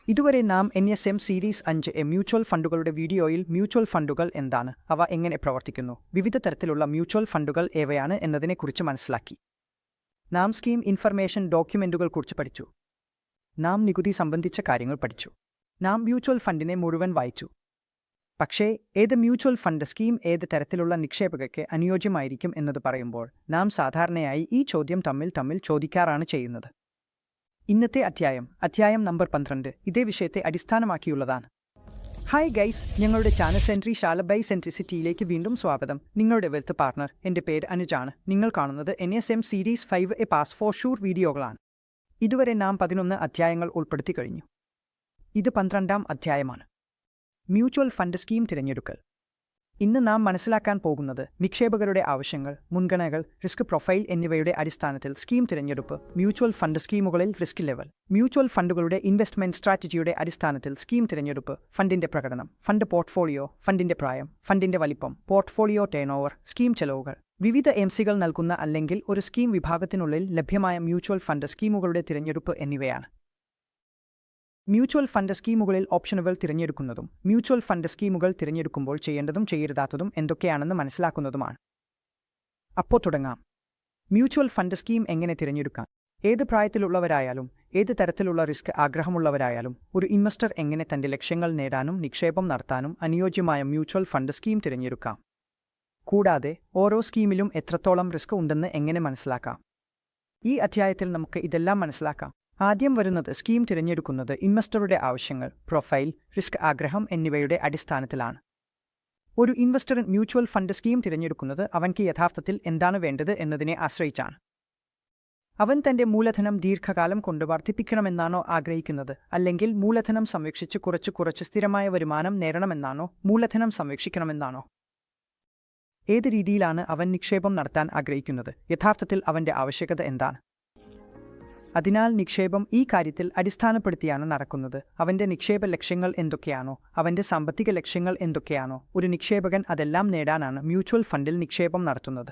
ഇതുവരെ നാം NSM series 5 mutual ഫണ്ടുകളുടെ വീഡിയോയിൽ മ്യൂച്വൽ ഫണ്ടുകൾ എന്താണ്, അവ എങ്ങനെ പ്രവർത്തിക്കുന്നു, വിവിധ തരത്തിലുള്ള മ്യൂച്വൽ ഫണ്ടുകൾ ഏവയാണ് എന്നതിനെക്കുറിച്ച് മനസ്സിലാക്കി. നാം സ്കീം ഇൻഫർമേഷൻ ഡോക്യുമെന്റുകൾ കുറിച്ച് പഠിച്ചു. നാം നികുതി സംബന്ധിച്ച കാര്യങ്ങൾ പഠിച്ചു. നാം മ്യൂച്വൽ ഫണ്ടിനെ മുഴുവൻ വായിച്ചു. പക്ഷേ ഏത് മ്യൂച്വൽ ഫണ്ട് സ്കീം ഏത് തരത്തിലുള്ള നിക്ഷേപകർക്ക് അനുയോജ്യമായിരിക്കും എന്നത് പറയുമ്പോൾ നാം സാധാരണയായി ഈ ചോദ്യം തമ്മിൽ ചോദിക്കാറാണ് ചെയ്യുന്നത്. ഇന്നത്തെ അധ്യായം നമ്പർ 12 ഇതേ വിഷയത്തെ അടിസ്ഥാനമാക്കിയുള്ളതാണ്. ഹായ് ഗൈസ്, ഞങ്ങളുടെ ചാനൽ ശാല ബൈ സെൻട്രിസിറ്റിയിലേക്ക് വീണ്ടും സ്വാഗതം. നിങ്ങളുടെ വെൽത്ത് പാർട്ണർ. എൻ്റെ പേര് അനുജാണ്. നിങ്ങൾ കാണുന്നത് NSM സീരീസ് 5 പാസ് ഫോർ ഷൂർ വീഡിയോകളാണ്. ഇതുവരെ നാം 11 അധ്യായങ്ങൾ ഉൾപ്പെടുത്തി കഴിഞ്ഞു. ഇത് 12ാം അധ്യായമാണ്. മ്യൂച്വൽ ഫണ്ട് സ്കീം തിരഞ്ഞെടുക്കൽ. ഇന്ന് നാം മനസ്സിലാക്കാൻ പോകുന്നത് നിക്ഷേപകരുടെ ആവശ്യങ്ങൾ, മുൻഗണനകൾ, റിസ്ക് പ്രൊഫൈൽ എന്നിവയുടെ അടിസ്ഥാനത്തിൽ സ്കീം തിരഞ്ഞെടുപ്പ്, മ്യൂച്വൽ ഫണ്ട് സ്കീമുകളിൽ റിസ്ക് ലെവൽ, മ്യൂച്വൽ ഫണ്ടുകളുടെ ഇൻവെസ്റ്റ്മെന്റ് സ്ട്രാറ്റജിയുടെ അടിസ്ഥാനത്തിൽ സ്കീം തിരഞ്ഞെടുപ്പ്, ഫണ്ടിന്റെ പ്രകടനം, ഫണ്ട് പോർട്ട്ഫോളിയോ, ഫണ്ടിന്റെ പ്രായം, ഫണ്ടിന്റെ വലിപ്പം, പോർട്ട്ഫോളിയോ ടേൺഓവർ, സ്കീം ചെലവുകൾ, വിവിധ എംസികൾ നൽകുന്ന അല്ലെങ്കിൽ ഒരു സ്കീം വിഭാഗത്തിനുള്ളിൽ ലഭ്യമായ മ്യൂച്വൽ ഫണ്ട് സ്കീമുകളുടെ തിരഞ്ഞെടുപ്പ് എന്നിവയാണ്. മ്യൂച്വൽ ഫണ്ട് സ്കീമുകളിൽ ഓപ്ഷനുകൾ തിരഞ്ഞെടുക്കുന്നതും മ്യൂച്വൽ ഫണ്ട് സ്കീമുകൾ തിരഞ്ഞെടുക്കുമ്പോൾ ചെയ്യേണ്ടതും ചെയ്യരുതാത്തതും എന്തൊക്കെയാണെന്ന് മനസ്സിലാക്കുന്നതുമാണ്. അപ്പോൾ തുടങ്ങാം. മ്യൂച്വൽ ഫണ്ട് സ്കീം എങ്ങനെ തിരഞ്ഞെടുക്കാം? ഏത് പ്രായത്തിലുള്ളവരായാലും ഏത് തരത്തിലുള്ള റിസ്ക് ആഗ്രഹമുള്ളവരായാലും ഒരു ഇൻവെസ്റ്റർ എങ്ങനെ തന്റെ ലക്ഷ്യങ്ങൾ നേടാനും നിക്ഷേപം നടത്താനും അനുയോജ്യമായ മ്യൂച്വൽ ഫണ്ട് സ്കീം തിരഞ്ഞെടുക്കാം. കൂടാതെ ഓരോ സ്കീമിലും എത്രത്തോളം റിസ്ക് ഉണ്ടെന്ന് എങ്ങനെ മനസ്സിലാക്കാം. ഈ അധ്യായത്തിൽ നമുക്ക് ഇതെല്ലാം മനസ്സിലാക്കാം. ആദ്യം വരുന്നത് സ്കീം തിരഞ്ഞെടുക്കുന്നത് ഇൻവെസ്റ്ററുടെ ആവശ്യങ്ങൾ, പ്രൊഫൈൽ, റിസ്ക് ആഗ്രഹം എന്നിവയുടെ അടിസ്ഥാനത്തിലാണ്. ഒരു ഇൻവെസ്റ്റർ മ്യൂച്വൽ ഫണ്ട് സ്കീം തിരഞ്ഞെടുക്കുന്നത് അവൻക്ക് യഥാർത്ഥത്തിൽ എന്താണ് വേണ്ടത് എന്നതിനെ ആശ്രയിച്ചാണ്. അവൻ തന്റെ മൂലധനം ദീർഘകാലം കൊണ്ട് വർദ്ധിപ്പിക്കണമെന്നാണോ ആഗ്രഹിക്കുന്നത്, അല്ലെങ്കിൽ മൂലധനം സംരക്ഷിച്ച് കുറച്ച് സ്ഥിരമായ വരുമാനം നേടണമെന്നാണോ, മൂലധനം സംരക്ഷിക്കണമെന്നാണോ? ഏത് രീതിയിലാണ് അവൻ നിക്ഷേപം നടത്താൻ ആഗ്രഹിക്കുന്നത്, യഥാർത്ഥത്തിൽ അവന്റെ ആവശ്യകത എന്താണ്? അതിനാൽ നിക്ഷേപം ഈ കാര്യത്തിൽ അടിസ്ഥാനപ്പെടുത്തിയാണ് നടക്കുന്നത്. അവന്റെ നിക്ഷേപ ലക്ഷ്യങ്ങൾ എന്തൊക്കെയാണോ, അവന്റെ സാമ്പത്തിക ലക്ഷ്യങ്ങൾ എന്തൊക്കെയാണോ, ഒരു നിക്ഷേപകൻ അതെല്ലാം നേടാനാണ് മ്യൂച്വൽ ഫണ്ടിൽ നിക്ഷേപം നടത്തുന്നത്.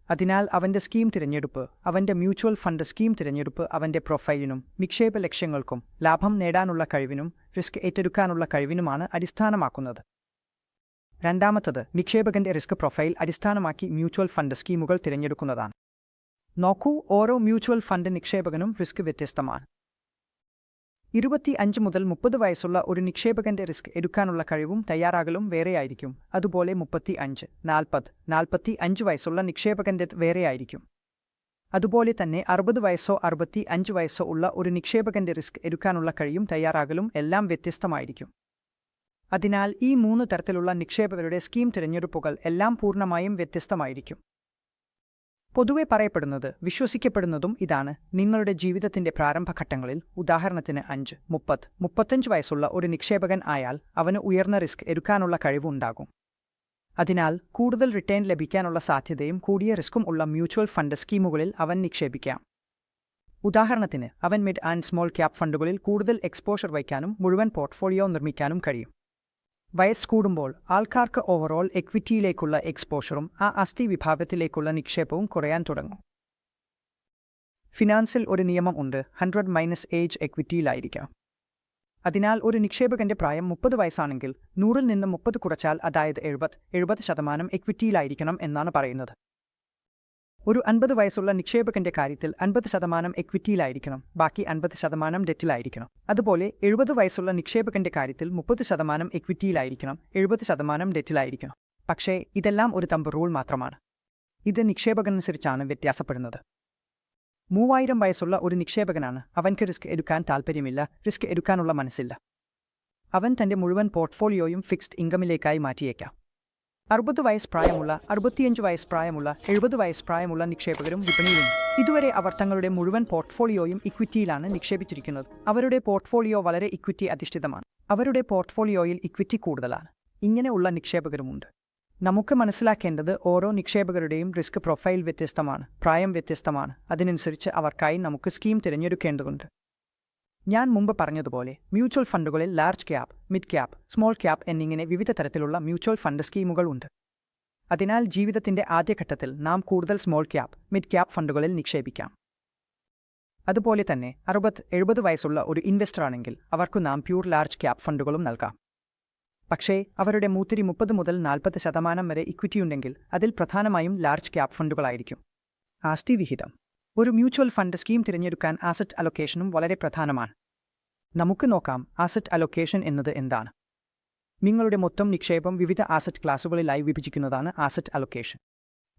അതിനാൽ അവന്റെ സ്കീം തിരഞ്ഞെടുപ്പ്, അവന്റെ മ്യൂച്വൽ ഫണ്ട് സ്കീം തിരഞ്ഞെടുപ്പ് അവന്റെ പ്രൊഫൈലിനും നിക്ഷേപ ലക്ഷ്യങ്ങൾക്കും ലാഭം നേടാനുള്ള കഴിവിനും റിസ്ക് ഏറ്റെടുക്കാനുള്ള കഴിവിനുമാണ് അടിസ്ഥാനമാക്കുന്നത്. രണ്ടാമത്തത് നിക്ഷേപകന്റെ റിസ്ക് പ്രൊഫൈൽ അടിസ്ഥാനമാക്കി മ്യൂച്വൽ ഫണ്ട് സ്കീമുകൾ തിരഞ്ഞെടുക്കുന്നതാണ്. നോക്കൂ, ഓരോ മ്യൂച്വൽ ഫണ്ട് നിക്ഷേപകനും റിസ്ക് വ്യത്യസ്തമാണ്. 25 മുതൽ 30 വയസ്സുള്ള ഒരു നിക്ഷേപകന്റെ റിസ്ക് എടുക്കാനുള്ള കഴിവും തയ്യാറാകലും വേറെയായിരിക്കും. അതുപോലെ 35, 40, 45 വയസ്സുള്ള നിക്ഷേപകന്റെ വേറെയായിരിക്കും. അതുപോലെ തന്നെ 60 വയസ്സോ 65 വയസ്സോ ഉള്ള ഒരു നിക്ഷേപകന്റെ റിസ്ക് എടുക്കാനുള്ള കഴിയും തയ്യാറാകലും എല്ലാം വ്യത്യസ്തമായിരിക്കും. അതിനാൽ ഈ 3 തരത്തിലുള്ള നിക്ഷേപകരുടെ സ്കീം തിരഞ്ഞെടുപ്പുകൾ എല്ലാം പൂർണ്ണമായും വ്യത്യസ്തമായിരിക്കും. പൊതുവെ പറയപ്പെടുന്നത്, വിശ്വസിക്കപ്പെടുന്നതും ഇതാണ്: നിങ്ങളുടെ ജീവിതത്തിന്റെ പ്രാരംഭഘട്ടങ്ങളിൽ, ഉദാഹരണത്തിന് 5, 30, 35 വയസ്സുള്ള ഒരു നിക്ഷേപകൻ ആയാൽ അവന് ഉയർന്ന റിസ്ക് എടുക്കാനുള്ള കഴിവുണ്ടാകും. അതിനാൽ കൂടുതൽ റിട്ടേൺ ലഭിക്കാനുള്ള സാധ്യതയും കൂടിയ റിസ്ക്കും ഉള്ള മ്യൂച്വൽ ഫണ്ട് സ്കീമുകളിൽ അവൻ നിക്ഷേപിക്കാം. ഉദാഹരണത്തിന് അവൻ മിഡ് ആൻഡ് സ്മോൾ ക്യാപ് ഫണ്ടുകളിൽ കൂടുതൽ എക്സ്പോഷർ വയ്ക്കാനും മുഴുവൻ പോർട്ട്ഫോളിയോ നിർമ്മിക്കാനും കഴിയും. വയസ്സ് കൂടുമ്പോൾ ആൾക്കാർക്ക് ഓവറോൾ എക്വിറ്റിയിലേക്കുള്ള എക്സ്പോഷറും ആ ആസ്തി വിഭാഗത്തിലേക്കുള്ള നിക്ഷേപവും കുറയാൻ തുടങ്ങും. ഫിനാൻസിൽ ഒരു നിയമം ഉണ്ട്: 100 - ഏജ് എക്വിറ്റിയിലായിരിക്കാം. അതിനാൽ ഒരു നിക്ഷേപകന്റെ പ്രായം 30 വയസ്സാണെങ്കിൽ 100-ൽ നിന്ന് 30 കുറച്ചാൽ, അതായത് 70% എക്വിറ്റിയിലായിരിക്കണം എന്നാണ് പറയുന്നത്. ഒരു 50 വയസ്സുള്ള നിക്ഷേപകന്റെ കാര്യത്തിൽ 50% എക്വിറ്റിയിലായിരിക്കണം, ബാക്കി 50% ഡെറ്റിലായിരിക്കണം. അതുപോലെ 70 വയസ്സുള്ള നിക്ഷേപകന്റെ കാര്യത്തിൽ 30% എക്വിറ്റിയിലായിരിക്കണം, 70% ഡെറ്റിലായിരിക്കണം. പക്ഷേ ഇതെല്ലാം ഒരു തമ്പ് റൂൾ മാത്രമാണ്. ഇത് നിക്ഷേപകനനുസരിച്ചാണ് വ്യത്യാസപ്പെടുന്നത്. 3000 വയസ്സുള്ള ഒരു നിക്ഷേപകനാണ്. അവൻക്ക് റിസ്ക് എടുക്കാൻ താൽപ്പര്യമില്ല, റിസ്ക് എടുക്കാനുള്ള മനസ്സില്ല. അവൻ തന്റെ മുഴുവൻ പോർട്ട്ഫോളിയോയും ഫിക്സ്ഡ് ഇൻകമിലേക്കായി മാറ്റിയേക്കാം. 60 വയസ്സ് പ്രായമുള്ള, 65 വയസ്സ് പ്രായമുള്ള, 70 വയസ്സ് പ്രായമുള്ള നിക്ഷേപകരും വിപണിയിലുണ്ട്. ഇതുവരെ അവർ തങ്ങളുടെ മുഴുവൻ പോർട്ട്ഫോളിയോയും ഇക്വിറ്റിയിലാണ് നിക്ഷേപിച്ചിരിക്കുന്നത്. അവരുടെ പോർട്ട്ഫോളിയോ വളരെ ഇക്വിറ്റി അധിഷ്ഠിതമാണ്. അവരുടെ പോർട്ട്ഫോളിയോയിൽ ഇക്വിറ്റി കൂടുതലാണ്. ഇങ്ങനെയുള്ള നിക്ഷേപകരുമുണ്ട്. നമുക്ക് മനസ്സിലാക്കേണ്ടത്, ഓരോ നിക്ഷേപകരുടെയും റിസ്ക് പ്രൊഫൈൽ വ്യത്യസ്തമാണ്, പ്രായം വ്യത്യസ്തമാണ്. അതിനനുസരിച്ച് അവർക്കായി നമുക്ക് സ്കീം തിരഞ്ഞെടുക്കേണ്ടതുണ്ട്. ഞാൻ മുമ്പ് പറഞ്ഞതുപോലെ മ്യൂച്വൽ ഫണ്ടുകളിൽ large cap, mid cap, small cap എന്നിങ്ങനെ വിവിധ തരത്തിലുള്ള മ്യൂച്വൽ ഫണ്ട് സ്കീമുകൾ ഉണ്ട്. അതിനാൽ ജീവിതത്തിന്റെ ആദ്യഘട്ടത്തിൽ നാം കൂടുതൽ സ്മോൾ ക്യാപ്, മിഡ് ക്യാപ് ഫണ്ടുകളിൽ നിക്ഷേപിക്കാം. അതുപോലെ തന്നെ 60-70 വയസ്സുള്ള ഒരു ഇൻവെസ്റ്റർ ആണെങ്കിൽ അവർക്ക് നാം പ്യൂർ ലാർജ് ക്യാപ് ഫണ്ടുകളും നൽകാം. പക്ഷേ അവരുടെ 30 മുതൽ 40% വരെ ഇക്വിറ്റി ഉണ്ടെങ്കിൽ അതിൽ പ്രധാനമായും ലാർജ് ക്യാപ് ഫണ്ടുകളായിരിക്കും. ആസ്തി വിഹിതം. ഒരു മ്യൂച്വൽ ഫണ്ട് സ്കീം തിരഞ്ഞെടുക്കാൻ ആസറ്റ് അലൊക്കേഷനും വളരെ പ്രധാനമാണ്. നമുക്ക് നോക്കാം ആസറ്റ് അലൊക്കേഷൻ എന്നത് എന്താണ്. നിങ്ങളുടെ മൊത്തം നിക്ഷേപം വിവിധ ആസറ്റ് ക്ലാസുകളിലായി വിഭജിക്കുന്നതാണ് ആസറ്റ് അലൊക്കേഷൻ.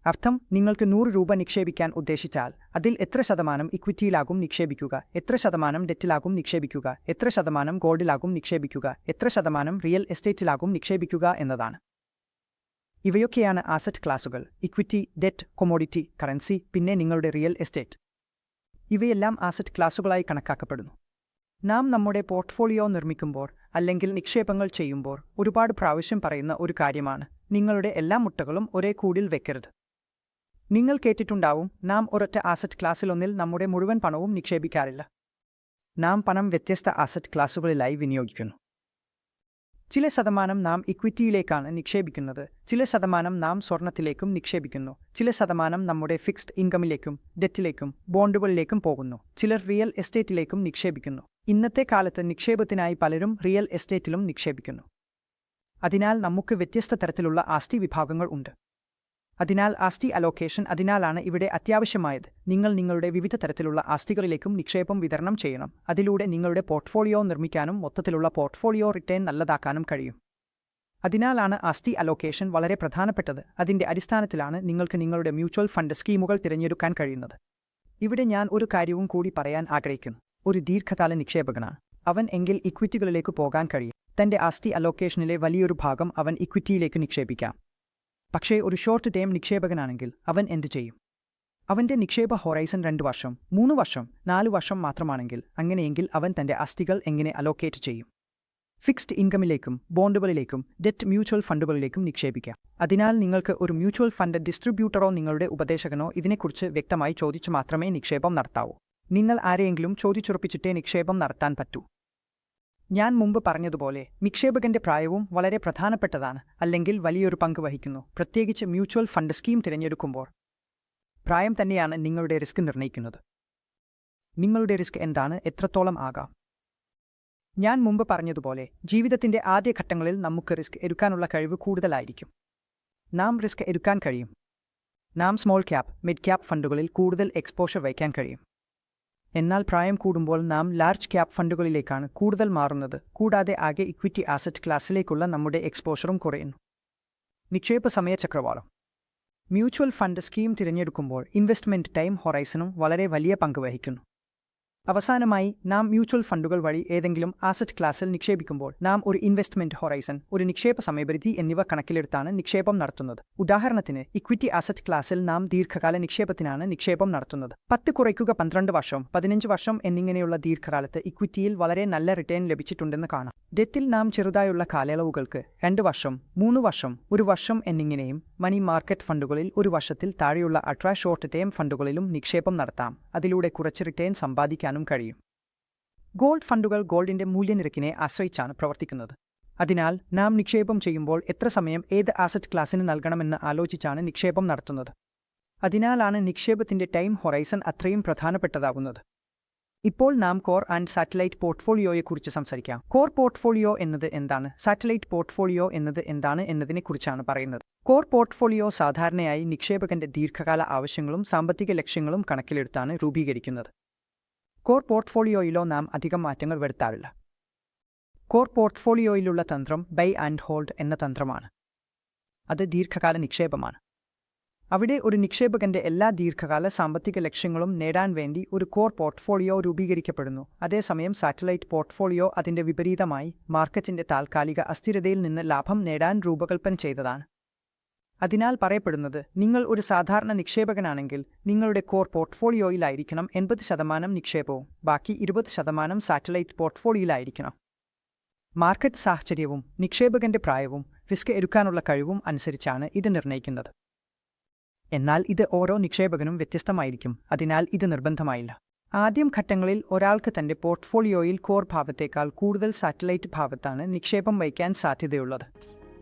അർത്ഥം, നിങ്ങൾക്ക് 100 രൂപ നിക്ഷേപിക്കാൻ ഉദ്ദേശിച്ചാൽ അതിൽ എത്ര ശതമാനം ഇക്വിറ്റിയിലാകും നിക്ഷേപിക്കുക, എത്ര ശതമാനം ഡെറ്റിലാകും നിക്ഷേപിക്കുക, എത്ര ശതമാനം ഗോൾഡിലാകും നിക്ഷേപിക്കുക, എത്ര ശതമാനം റിയൽ എസ്റ്റേറ്റിലാകും നിക്ഷേപിക്കുക എന്നതാണ്. ഇവയൊക്കെയാണ് ആസറ്റ് ക്ലാസുകൾ: ഇക്വിറ്റി, ഡെറ്റ്, കൊമോഡിറ്റി, കറൻസി, പിന്നെ നിങ്ങളുടെ റിയൽ എസ്റ്റേറ്റ്. ഇവയെല്ലാം ആസറ്റ് ക്ലാസുകളായി കണക്കാക്കപ്പെടുന്നു. നാം നമ്മുടെ പോർട്ട്ഫോളിയോ നിർമ്മിക്കുമ്പോൾ അല്ലെങ്കിൽ നിക്ഷേപങ്ങൾ ചെയ്യുമ്പോൾ ഒരുപാട് പ്രാവശ്യം പറയുന്ന ഒരു കാര്യമാണ്, നിങ്ങളുടെ എല്ലാ മുട്ടകളും ഒരേ കൂടിൽ വെക്കരുത്. നിങ്ങൾ കേട്ടിട്ടുണ്ടാവും, നാം ഒരൊറ്റ ആസറ്റ് ക്ലാസ്സിലൊന്നിൽ നമ്മുടെ മുഴുവൻ പണവും നിക്ഷേപിക്കാറില്ല. നാം പണം വ്യത്യസ്ത ആസറ്റ് ക്ലാസുകളിലായി വിനിയോഗിക്കുന്നു. ചില ശതമാനം നാം ഇക്വിറ്റിയിലേക്കാണ് നിക്ഷേപിക്കുന്നത്, ചില ശതമാനം നാം സ്വർണത്തിലേക്കും നിക്ഷേപിക്കുന്നു, ചില ശതമാനം നമ്മുടെ ഫിക്സ്ഡ് ഇൻകമിലേക്കും ഡെറ്റിലേക്കും ബോണ്ടുകളിലേക്കും പോകുന്നു, ചിലർ റിയൽ എസ്റ്റേറ്റിലേക്കും നിക്ഷേപിക്കുന്നു. ഇന്നത്തെ കാലത്ത് നിക്ഷേപത്തിനായി പലരും റിയൽ എസ്റ്റേറ്റിലും നിക്ഷേപിക്കുന്നു. അതിനാൽ നമുക്ക് വ്യത്യസ്ത തരത്തിലുള്ള ആസ്തി വിഭാഗങ്ങൾ ഉണ്ട്. അതിനാൽ ആസ്തി അലോക്കേഷൻ അതിനാലാണ് ഇവിടെ അത്യാവശ്യമായത്. നിങ്ങൾ നിങ്ങളുടെ വിവിധ തരത്തിലുള്ള ആസ്തികളിലേക്കും നിക്ഷേപം വിതരണം ചെയ്യണം. അതിലൂടെ നിങ്ങളുടെ പോർട്ട്ഫോളിയോ നിർമ്മിക്കാനും മൊത്തത്തിലുള്ള പോർട്ട്ഫോളിയോ റിട്ടേൺ നല്ലതാക്കാനും കഴിയും. അതിനാലാണ് ആസ്തി അലോക്കേഷൻ വളരെ പ്രധാനപ്പെട്ടത്. അതിന്റെ അടിസ്ഥാനത്തിലാണ് നിങ്ങൾക്ക് നിങ്ങളുടെ മ്യൂച്വൽ ഫണ്ട് സ്കീമുകൾ തിരഞ്ഞെടുക്കാൻ കഴിയുന്നത്. ഇവിടെ ഞാൻ ഒരു കാര്യവും കൂടി പറയാൻ ആഗ്രഹിക്കുന്നു. ഒരു ദീർഘകാല നിക്ഷേപകനാണ് അവൻ എങ്കിൽ ഇക്വിറ്റികളിലേക്ക് പോകാൻ കഴിയും. തന്റെ ആസ്തി അലോക്കേഷനിലെ വലിയൊരു ഭാഗം അവൻ ഇക്വിറ്റിയിലേക്ക് നിക്ഷേപിക്കാം. പക്ഷേ ഒരു ഷോർട്ട് ടേം നിക്ഷേപകനാണെങ്കിൽ അവൻ എന്തു ചെയ്യും? അവന്റെ നിക്ഷേപ ഹൊറൈസൺ 2 വർഷം, 3 വർഷം, 4 വർഷം മാത്രമാണെങ്കിൽ അങ്ങനെയെങ്കിൽ അവൻ തന്റെ ആസ്തികൾ എങ്ങനെ അലോക്കേറ്റ് ചെയ്യും? ഫിക്സ്ഡ് ഇൻകമിലേക്കും ബോണ്ടുകളിലേക്കും ഡെറ്റ് മ്യൂച്വൽ ഫണ്ടുകളിലേക്കും നിക്ഷേപിക്കാം. അതിനാൽ നിങ്ങൾക്ക് ഒരു മ്യൂച്വൽ ഫണ്ട് ഡിസ്ട്രിബ്യൂട്ടറോ നിങ്ങളുടെ ഉപദേശകനോ ഇതിനെക്കുറിച്ച് വ്യക്തമായി ചോദിച്ചു മാത്രമേ നിക്ഷേപം നടത്താവൂ. നിങ്ങൾ ആരെയെങ്കിലും ചോദിച്ചുറപ്പിച്ചിട്ടേ നിക്ഷേപം നടത്താൻ പറ്റൂ. ഞാൻ മുമ്പ് പറഞ്ഞതുപോലെ നിക്ഷേപകന്റെ പ്രായവും വളരെ പ്രധാനപ്പെട്ടതാണ്, അല്ലെങ്കിൽ വലിയൊരു പങ്ക് വഹിക്കുന്നു, പ്രത്യേകിച്ച് മ്യൂച്വൽ ഫണ്ട് സ്കീം തിരഞ്ഞെടുക്കുമ്പോൾ. പ്രായം തന്നെയാണ് നിങ്ങളുടെ റിസ്ക് നിർണ്ണയിക്കുന്നത്. നിങ്ങളുടെ റിസ്ക് എന്താണ്, എത്രത്തോളം ആകാം? ഞാൻ മുമ്പ് പറഞ്ഞതുപോലെ ജീവിതത്തിന്റെ ആദ്യ ഘട്ടങ്ങളിൽ നമുക്ക് റിസ്ക് എടുക്കാനുള്ള കഴിവ് കൂടുതലായിരിക്കും. നാം റിസ്ക് എടുക്കാൻ കഴിയും. നാം സ്മോൾ ക്യാപ്, മിഡ് ക്യാപ് ഫണ്ടുകളിൽ കൂടുതൽ എക്സ്പോഷർ വയ്ക്കാൻ കഴിയും. എന്നാൽ പ്രായം കൂടുമ്പോൾ നാം ലാർജ് ക്യാപ് ഫണ്ടുകളിലേക്കാണ് കൂടുതൽ മാറുന്നത്. കൂടാതെ ആകെ ഇക്വിറ്റി ആസറ്റ് ക്ലാസ്സിലേക്കുള്ള നമ്മുടെ എക്സ്പോഷറും കുറയുന്നു. നിക്ഷേപ സമയചക്രവാളം. മ്യൂച്വൽ ഫണ്ട് സ്കീം തിരഞ്ഞെടുക്കുമ്പോൾ ഇൻവെസ്റ്റ്മെന്റ് ടൈം ഹൊറൈസണും വളരെ വലിയ പങ്ക് വഹിക്കുന്നു. അവസാനമായി, നാം മ്യൂച്വൽ ഫണ്ടുകൾ വഴി ഏതെങ്കിലും ആസറ്റ് ക്ലാസ്സിൽ നിക്ഷേപിക്കുമ്പോൾ നാം ഒരു ഇൻവെസ്റ്റ്മെന്റ് ഹൊറൈസൺ, ഒരു നിക്ഷേപ സമയപരിധി എന്നിവ കണക്കിലെടുത്താണ് നിക്ഷേപം നടത്തുന്നത്. ഉദാഹരണത്തിന്, ഇക്വിറ്റി ആസറ്റ് ക്ലാസ്സിൽ നാം ദീർഘകാല നിക്ഷേപത്തിനാണ് നിക്ഷേപം നടത്തുന്നത്. 10 കുറയ്ക്കുക 12 വർഷം, 15 വർഷം എന്നിങ്ങനെയുള്ള ദീർഘകാലത്ത് ഇക്വിറ്റിയിൽ വളരെ നല്ല റിട്ടേൺ ലഭിച്ചിട്ടുണ്ടെന്ന് കാണാം. ഡെറ്റിൽ നാം ചെറുതായുള്ള കാലയളവുകൾക്ക് 2 വർഷം, 3 വർഷം, 1 വർഷം എന്നിങ്ങനെയും മണി മാർക്കറ്റ് ഫണ്ടുകളിൽ 1 വർഷത്തിൽ താഴെയുള്ള അൾട്രാ ഷോർട്ട് ടേം ഫണ്ടുകളിലും നിക്ഷേപം നടത്താം. അതിലൂടെ കുറച്ച് റിട്ടേൺ സമ്പാദിക്കാനും കഴിയും. ഗോൾഡ് ഫണ്ടുകൾ ഗോൾഡിന്റെ മൂല്യനിരക്കിനെ ആശ്രയിച്ചാണ് പ്രവർത്തിക്കുന്നത്. അതിനാൽ നാം നിക്ഷേപം ചെയ്യുമ്പോൾ എത്ര സമയം ഏത് ആസറ്റ് ക്ലാസ്സിന് നൽകണമെന്ന് ആലോചിച്ചാണ് നിക്ഷേപം നടത്തുന്നത്. അതിനാലാണ് നിക്ഷേപത്തിന്റെ ടൈം ഹൊറൈസൺ അത്രയും പ്രധാനപ്പെട്ടതാകുന്നത്. ഇപ്പോൾ നാം കോർ ആൻഡ് സാറ്റലൈറ്റ് പോർട്ട്ഫോളിയോയെക്കുറിച്ച് സംസാരിക്കാം. കോർ പോർട്ട്ഫോളിയോ എന്നത് എന്താണ്, സാറ്റലൈറ്റ് പോർട്ട്ഫോളിയോ എന്നത് എന്താണ് എന്നതിനെക്കുറിച്ചാണ് പറയുന്നത്. കോർ പോർട്ട്ഫോളിയോ സാധാരണയായി നിക്ഷേപകന്റെ ദീർഘകാല ആവശ്യങ്ങളും സാമ്പത്തിക ലക്ഷ്യങ്ങളും കണക്കിലെടുത്താണ് രൂപീകരിക്കുന്നത്. കോർ പോർട്ട്ഫോളിയോയിലോ നാം അധികം മാറ്റങ്ങൾ വരുത്താറില്ല. കോർ പോർട്ട്ഫോളിയോയിലുള്ള തന്ത്രം ബൈ ആൻഡ് ഹോൾഡ് എന്ന തന്ത്രമാണ്. അത് ദീർഘകാല നിക്ഷേപമാണ്. അവിടെ ഒരു നിക്ഷേപകന്റെ എല്ലാ ദീർഘകാല സാമ്പത്തിക ലക്ഷ്യങ്ങളും നേടാൻ വേണ്ടി ഒരു കോർ പോർട്ട്ഫോളിയോ രൂപീകരിക്കപ്പെടുന്നു. അതേസമയം സാറ്റലൈറ്റ് പോർട്ട്ഫോളിയോ അതിന്റെ വിപരീതമായി മാർക്കറ്റിന്റെ താൽക്കാലിക അസ്ഥിരതയിൽ നിന്ന് ലാഭം നേടാൻ രൂപകൽപ്പന ചെയ്തതാണ്. അതിനാൽ പറയപ്പെടുന്നത്, നിങ്ങൾ ഒരു സാധാരണ നിക്ഷേപകനാണെങ്കിൽ നിങ്ങളുടെ കോർ പോർട്ട്ഫോളിയോയിലായിരിക്കണം 80% നിക്ഷേപവും, ബാക്കി 20% സാറ്റലൈറ്റ് പോർട്ട്ഫോളിയോയിലായിരിക്കണം. മാർക്കറ്റ് സാഹചര്യവും നിക്ഷേപകന്റെ പ്രായവും റിസ്ക് എടുക്കാനുള്ള കഴിവും അനുസരിച്ചാണ് ഇത് നിർണ്ണയിക്കുന്നത്. എന്നാൽ ഇത് ഓരോ നിക്ഷേപകനും വ്യത്യസ്തമായിരിക്കും. അതിനാൽ ഇത് നിർബന്ധമായില്ല. ആദ്യം ഘട്ടങ്ങളിൽ ഒരാൾക്ക് തന്റെ പോർട്ട്ഫോളിയോയിൽ കോർ ഭാഗത്തേക്കാൾ കൂടുതൽ സാറ്റലൈറ്റ് ഭാഗത്താണ് നിക്ഷേപം വയ്ക്കാൻ സാധ്യതയുള്ളത്.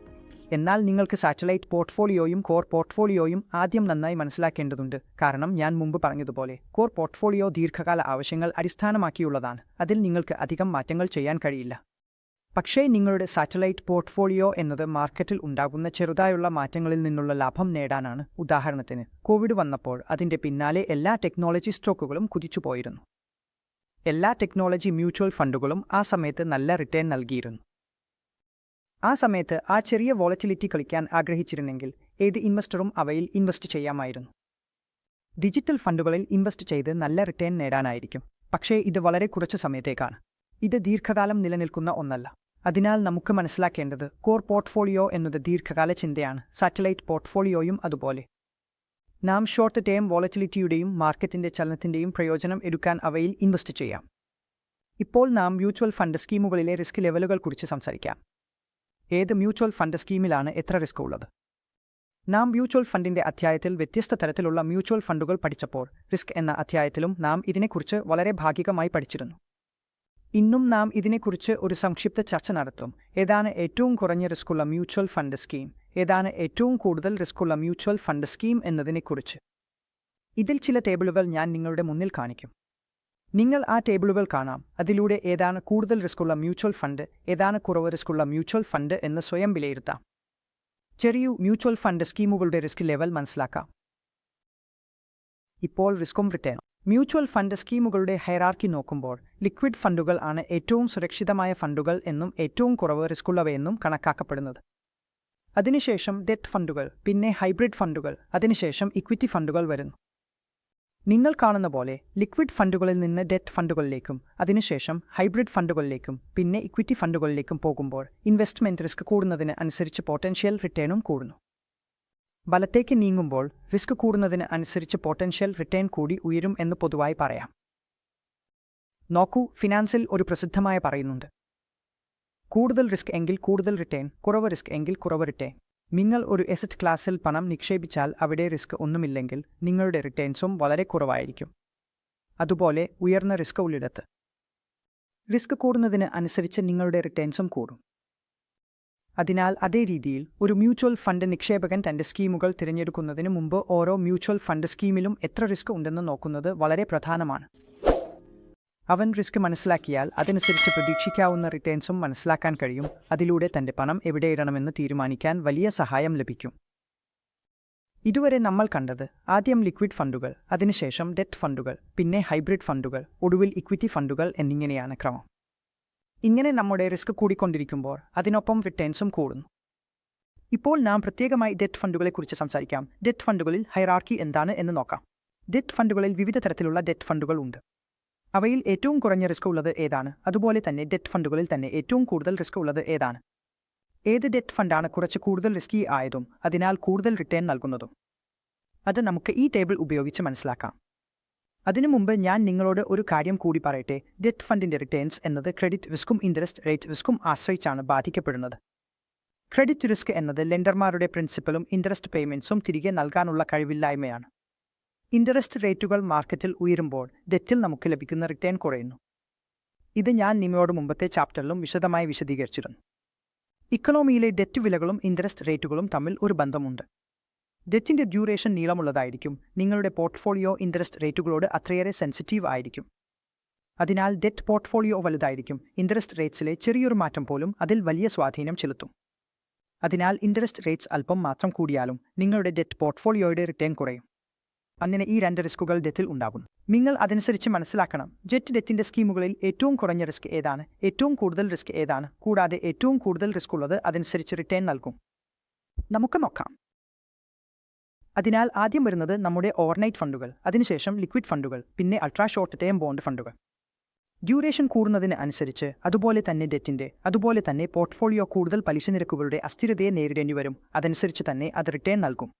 എന്നാൽ നിങ്ങൾക്ക് സാറ്റലൈറ്റ് പോർട്ട്ഫോളിയോയും കോർ പോർട്ട്ഫോളിയോയും ആദ്യം നന്നായി മനസ്സിലാക്കേണ്ടതുണ്ട്. കാരണം ഞാൻ മുമ്പ് പറഞ്ഞതുപോലെ കോർ പോർട്ട്ഫോളിയോ ദീർഘകാല ആവശ്യങ്ങൾ അടിസ്ഥാനമാക്കിയുള്ളതാണ്. അതിൽ നിങ്ങൾക്ക് അധികം മാറ്റങ്ങൾ ചെയ്യാൻ കഴിയില്ല. പക്ഷേ നിങ്ങളുടെ സാറ്റലൈറ്റ് പോർട്ട്ഫോളിയോ എന്നത് മാർക്കറ്റിൽ ഉണ്ടാകുന്ന ചെറുതായുള്ള മാറ്റങ്ങളിൽ നിന്നുള്ള ലാഭം നേടാനാണ്. ഉദാഹരണത്തിന് കോവിഡ് വന്നപ്പോൾ അതിന്റെ പിന്നാലെ എല്ലാ ടെക്നോളജി സ്റ്റോക്കുകളും കുതിച്ചുപോയിരുന്നു. എല്ലാ ടെക്നോളജി മ്യൂച്വൽ ഫണ്ടുകളും ആ സമയത്ത് നല്ല റിട്ടേൺ നൽകിയിരുന്നു. ആ സമയത്ത് ആ ചെറിയ വോളറ്റിലിറ്റി കളിക്കാൻ ആഗ്രഹിച്ചിരുന്നെങ്കിൽ ഏത് ഇൻവെസ്റ്ററും അവയിൽ ഇൻവെസ്റ്റ് ചെയ്യാമായിരുന്നു. ഡിജിറ്റൽ ഫണ്ടുകളിൽ ഇൻവെസ്റ്റ് ചെയ്ത് നല്ല റിട്ടേൺ നേടാനായിരിക്കും. പക്ഷേ ഇത് വളരെ കുറച്ച് സമയത്തേക്കാണ്. ഇത് ദീർഘകാലം നിലനിൽക്കുന്ന ഒന്നല്ല. അതിനാൽ നമുക്ക് മനസ്സിലാക്കേണ്ടത് കോർ പോർട്ട്ഫോളിയോ എന്നത് ദീർഘകാല ചിന്തയാണ്. സാറ്റലൈറ്റ് പോർട്ട്ഫോളിയോയും അതുപോലെ. നാം ഷോർട്ട് ടേം വോളറ്റിലിറ്റിയുടെയും മാർക്കറ്റിന്റെ ചലനത്തിന്റെയും പ്രയോജനം എടുക്കാൻ അവയിൽ ഇൻവെസ്റ്റ് ചെയ്യാം. ഇപ്പോൾ നാം മ്യൂച്വൽ ഫണ്ട് സ്കീമുകളിലെ റിസ്ക് ലെവലുകൾ കുറിച്ച് സംസാരിക്കാം. ഏത് മ്യൂച്വൽ ഫണ്ട് സ്കീമിലാണ് എത്ര റിസ്ക് ഉള്ളത്? നാം മ്യൂച്വൽ ഫണ്ടിന്റെ അധ്യായത്തിൽ വ്യത്യസ്ത തരത്തിലുള്ള മ്യൂച്വൽ ഫണ്ടുകൾ പഠിച്ചപ്പോൾ റിസ്ക് എന്ന അധ്യായത്തിലും നാം ഇതിനെക്കുറിച്ച് വളരെ ഭാഗികമായി പഠിച്ചിരുന്നു. ഇന്നും നാം ഇതിനെക്കുറിച്ച് ഒരു സംക്ഷിപ്ത ചർച്ച നടത്തും. ഏതാണ് ഏറ്റവും കുറഞ്ഞ റിസ്ക്കുള്ള മ്യൂച്വൽ ഫണ്ട് സ്കീം, ഏതാണ് ഏറ്റവും കൂടുതൽ റിസ്ക്കുള്ള മ്യൂച്വൽ ഫണ്ട് സ്കീം എന്നതിനെക്കുറിച്ച്. ഇതിൽ ചില ടേബിളുകൾ ഞാൻ നിങ്ങളുടെ മുന്നിൽ കാണിക്കും. നിങ്ങൾ ആ ടേബിളുകൾ കാണാം. അതിലൂടെ ഏതാണ് കൂടുതൽ റിസ്ക്കുള്ള മ്യൂച്വൽ ഫണ്ട്, ഏതാണ് കുറവ് റിസ്ക്കുള്ള മ്യൂച്വൽ ഫണ്ട് എന്ന് സ്വയം വിലയിരുത്താം. ചെറിയ മ്യൂച്വൽ ഫണ്ട് സ്കീമുകളുടെ റിസ്ക് ലെവൽ മനസ്സിലാക്കാം. ഇപ്പോൾ റിസ്ക്കും റിട്ടേണും. മ്യൂച്വൽ ഫണ്ട് സ്കീമുകളുടെ ഹൈറാർക്കി നോക്കുമ്പോൾ ലിക്വിഡ് ഫണ്ടുകൾ ആണ് ഏറ്റവും സുരക്ഷിതമായ ഫണ്ടുകൾ എന്നും ഏറ്റവും കുറവ് റിസ്ക്കുള്ളവയെന്നും കണക്കാക്കപ്പെടുന്നത്. അതിനുശേഷം ഡെറ്റ് ഫണ്ടുകൾ, പിന്നെ ഹൈബ്രിഡ് ഫണ്ടുകൾ, അതിനുശേഷം ഇക്വിറ്റി ഫണ്ടുകൾ വരുന്നു. നിങ്ങൾ കാണുന്ന പോലെ ലിക്വിഡ് ഫണ്ടുകളിൽ നിന്ന് ഡെറ്റ് ഫണ്ടുകളിലേക്കും അതിനുശേഷം ഹൈബ്രിഡ് ഫണ്ടുകളിലേക്കും പിന്നെ ഇക്വിറ്റി ഫണ്ടുകളിലേക്കും പോകുമ്പോൾ ഇൻവെസ്റ്റ്മെന്റ് റിസ്ക് കൂടുന്നതിന് അനുസരിച്ച് പൊട്ടൻഷ്യൽ റിട്ടേണും കൂടുന്നു. വലത്തേക്ക് നീങ്ങുമ്പോൾ റിസ്ക് കൂടുന്നതിന് അനുസരിച്ച് പൊട്ടൻഷ്യൽ റിട്ടേൺ കൂടി ഉയരും എന്ന് പൊതുവായി പറയാം. നോക്കൂ, ഫിനാൻസിൽ ഒരു പ്രസിദ്ധമായ പറയുന്നുണ്ട്: കൂടുതൽ റിസ്ക് എങ്കിൽ കൂടുതൽ റിട്ടേൺ, കുറവ് റിസ്ക് എങ്കിൽ കുറവ് റിട്ടേൺ. നിങ്ങൾ ഒരു എസറ്റ് ക്ലാസ്സിൽ പണം നിക്ഷേപിച്ചാൽ അവിടെ റിസ്ക് ഒന്നുമില്ലെങ്കിൽ നിങ്ങളുടെ റിട്ടേൺസും വളരെ കുറവായിരിക്കും. അതുപോലെ ഉയർന്ന റിസ്ക് ഉള്ളിടത്ത് റിസ്ക് കൂടുന്നതിന് അനുസരിച്ച് നിങ്ങളുടെ റിട്ടേൺസും കൂടും. അതിനാൽ അതേ രീതിയിൽ ഒരു മ്യൂച്വൽ ഫണ്ട് നിക്ഷേപകൻ തന്റെ സ്കീമുകൾ തിരഞ്ഞെടുക്കുന്നതിന് മുമ്പ് ഓരോ മ്യൂച്വൽ ഫണ്ട് സ്കീമിലും എത്ര റിസ്ക് ഉണ്ടെന്ന് നോക്കുന്നത് വളരെ പ്രധാനമാണ്. അവൻ റിസ്ക് മനസ്സിലാക്കിയാൽ അതനുസരിച്ച് പ്രതീക്ഷിക്കാവുന്ന റിട്ടേൺസും മനസ്സിലാക്കാൻ കഴിയും. അതിലൂടെ തന്റെ പണം എവിടെ ഇടണമെന്ന് തീരുമാനിക്കാൻ വലിയ സഹായം ലഭിക്കും. ഇതുവരെ നമ്മൾ കണ്ടത് ആദ്യം ലിക്വിഡ് ഫണ്ടുകൾ, അതിനുശേഷം ഡെറ്റ് ഫണ്ടുകൾ, പിന്നെ ഹൈബ്രിഡ് ഫണ്ടുകൾ, ഒടുവിൽ ഇക്വിറ്റി ഫണ്ടുകൾ എന്നിങ്ങനെയാണ് ക്രമം. ഇങ്ങനെ നമ്മുടെ റിസ്ക് കൂടിക്കൊണ്ടിരിക്കുമ്പോൾ അതിനൊപ്പം റിട്ടേൺസും കൂടുന്നു. ഇപ്പോൾ നാം പ്രത്യേകമായി ഡെറ്റ് ഫണ്ടുകളെക്കുറിച്ച് സംസാരിക്കാം. ഡെറ്റ് ഫണ്ടുകളിൽ ഹൈറാർക്കി എന്താണ് എന്ന് നോക്കാം. ഡെറ്റ് ഫണ്ടുകളിൽ വിവിധ തരത്തിലുള്ള ഡെറ്റ് ഫണ്ടുകൾ ഉണ്ട്. അവയിൽ ഏറ്റവും കുറഞ്ഞ റിസ്ക് ഉള്ളത് ഏതാണ്? അതുപോലെ തന്നെ ഡെറ്റ് ഫണ്ടുകളിൽ തന്നെ ഏറ്റവും കൂടുതൽ റിസ്ക് ഉള്ളത് ഏതാണ്? ഏത് ഡെറ്റ് ഫണ്ടാണ് കുറച്ച് കൂടുതൽ റിസ്കി ആയതും അതിനാൽ കൂടുതൽ റിട്ടേൺ നൽകുന്നതും? അത് നമുക്ക് ഈ ടേബിൾ ഉപയോഗിച്ച് മനസ്സിലാക്കാം. അതിനു മുമ്പ് ഞാൻ നിങ്ങളോട് ഒരു കാര്യം കൂടി പറയട്ടെ. ഡെറ്റ് ഫണ്ടിന്റെ റിട്ടേൺസ് എന്നത് ക്രെഡിറ്റ് റിസ്ക്കും ഇൻട്രസ്റ്റ് റേറ്റ് റിസ്ക്കും ആശ്രയിച്ചാണ് ബാധിക്കപ്പെടുന്നത്. ക്രെഡിറ്റ് റിസ്ക് എന്നത് ലെൻഡർമാരുടെ പ്രിൻസിപ്പലും ഇൻട്രസ്റ്റ് പേയ്മെന്റ്സും തിരികെ നൽകാനുള്ള കഴിവില്ലായ്മയാണ്. ഇൻട്രസ്റ്റ് റേറ്റുകൾ മാർക്കറ്റിൽ ഉയരുമ്പോൾ ഡെറ്റിൽ നമുക്ക് ലഭിക്കുന്ന റിട്ടേൺ കുറയുന്നു. ഇത് ഞാൻ നിങ്ങളോട് മുമ്പത്തെ ചാപ്റ്ററിലും വിശദമായി വിശദീകരിച്ചിരുന്നു. ഇക്കണോമിയിലെ ഡെറ്റ് വിലകളും ഇൻട്രസ്റ്റ് റേറ്റുകളും തമ്മിൽ ഒരു ബന്ധമുണ്ട്. ഡെറ്റിന്റെ ഡ്യൂറേഷൻ നീളമുള്ളതായിരിക്കും. നിങ്ങളുടെ പോർട്ട്ഫോളിയോ ഇൻട്രസ്റ്റ് റേറ്റുകളോട് അത്രയേറെ സെൻസിറ്റീവ് ആയിരിക്കും. അതിനാൽ ഡെറ്റ് പോർട്ട്ഫോളിയോ വലുതായിരിക്കും. ഇൻട്രസ്റ്റ് റേറ്റ്സിലെ ചെറിയൊരു മാറ്റം പോലും അതിൽ വലിയ സ്വാധീനം ചെലുത്തും. അതിനാൽ ഇൻട്രസ്റ്റ് റേറ്റ്സ് അല്പം മാത്രം കൂടിയാലും നിങ്ങളുടെ ഡെറ്റ് പോർട്ട്ഫോളിയോയുടെ റിട്ടേൺ കുറയും. അങ്ങനെ ഈ രണ്ട് റിസ്കുകൾ ഡെറ്റിൽ ഉണ്ടാകുന്നു. നിങ്ങൾ അതനുസരിച്ച് മനസ്സിലാക്കണം. ഡെറ്റിന്റെ സ്കീമുകളിൽ ഏറ്റവും കുറഞ്ഞ റിസ്ക് ഏതാണ്, ഏറ്റവും കൂടുതൽ റിസ്ക് ഏതാണ്, കൂടാതെ ഏറ്റവും കൂടുതൽ റിസ്ക് ഉള്ളത് അതനുസരിച്ച് റിട്ടേൺ നൽകും. നമുക്ക് നോക്കാം. അതിനാൽ ആദ്യം വരുന്നത് നമ്മുടെ ഓവർനൈറ്റ് ഫണ്ടുകൾ, അതിനുശേഷം ലിക്വിഡ് ഫണ്ടുകൾ, പിന്നെ അൾട്രാ ഷോർട്ട് ടേം ബോണ്ട് ഫണ്ടുകൾ. ഡ്യൂറേഷൻ കൂടുന്നതിന് അനുസരിച്ച് അതുപോലെ തന്നെ ഡെറ്റിന്റെ അതുപോലെ തന്നെ പോർട്ട്ഫോളിയോ കൂടുതൽ പലിശ നിരക്കുകളുടെ അസ്ഥിരതയെ നേരിടേണ്ടി വരും. അതനുസരിച്ച് തന്നെ അത് റിട്ടേൺ നൽകും.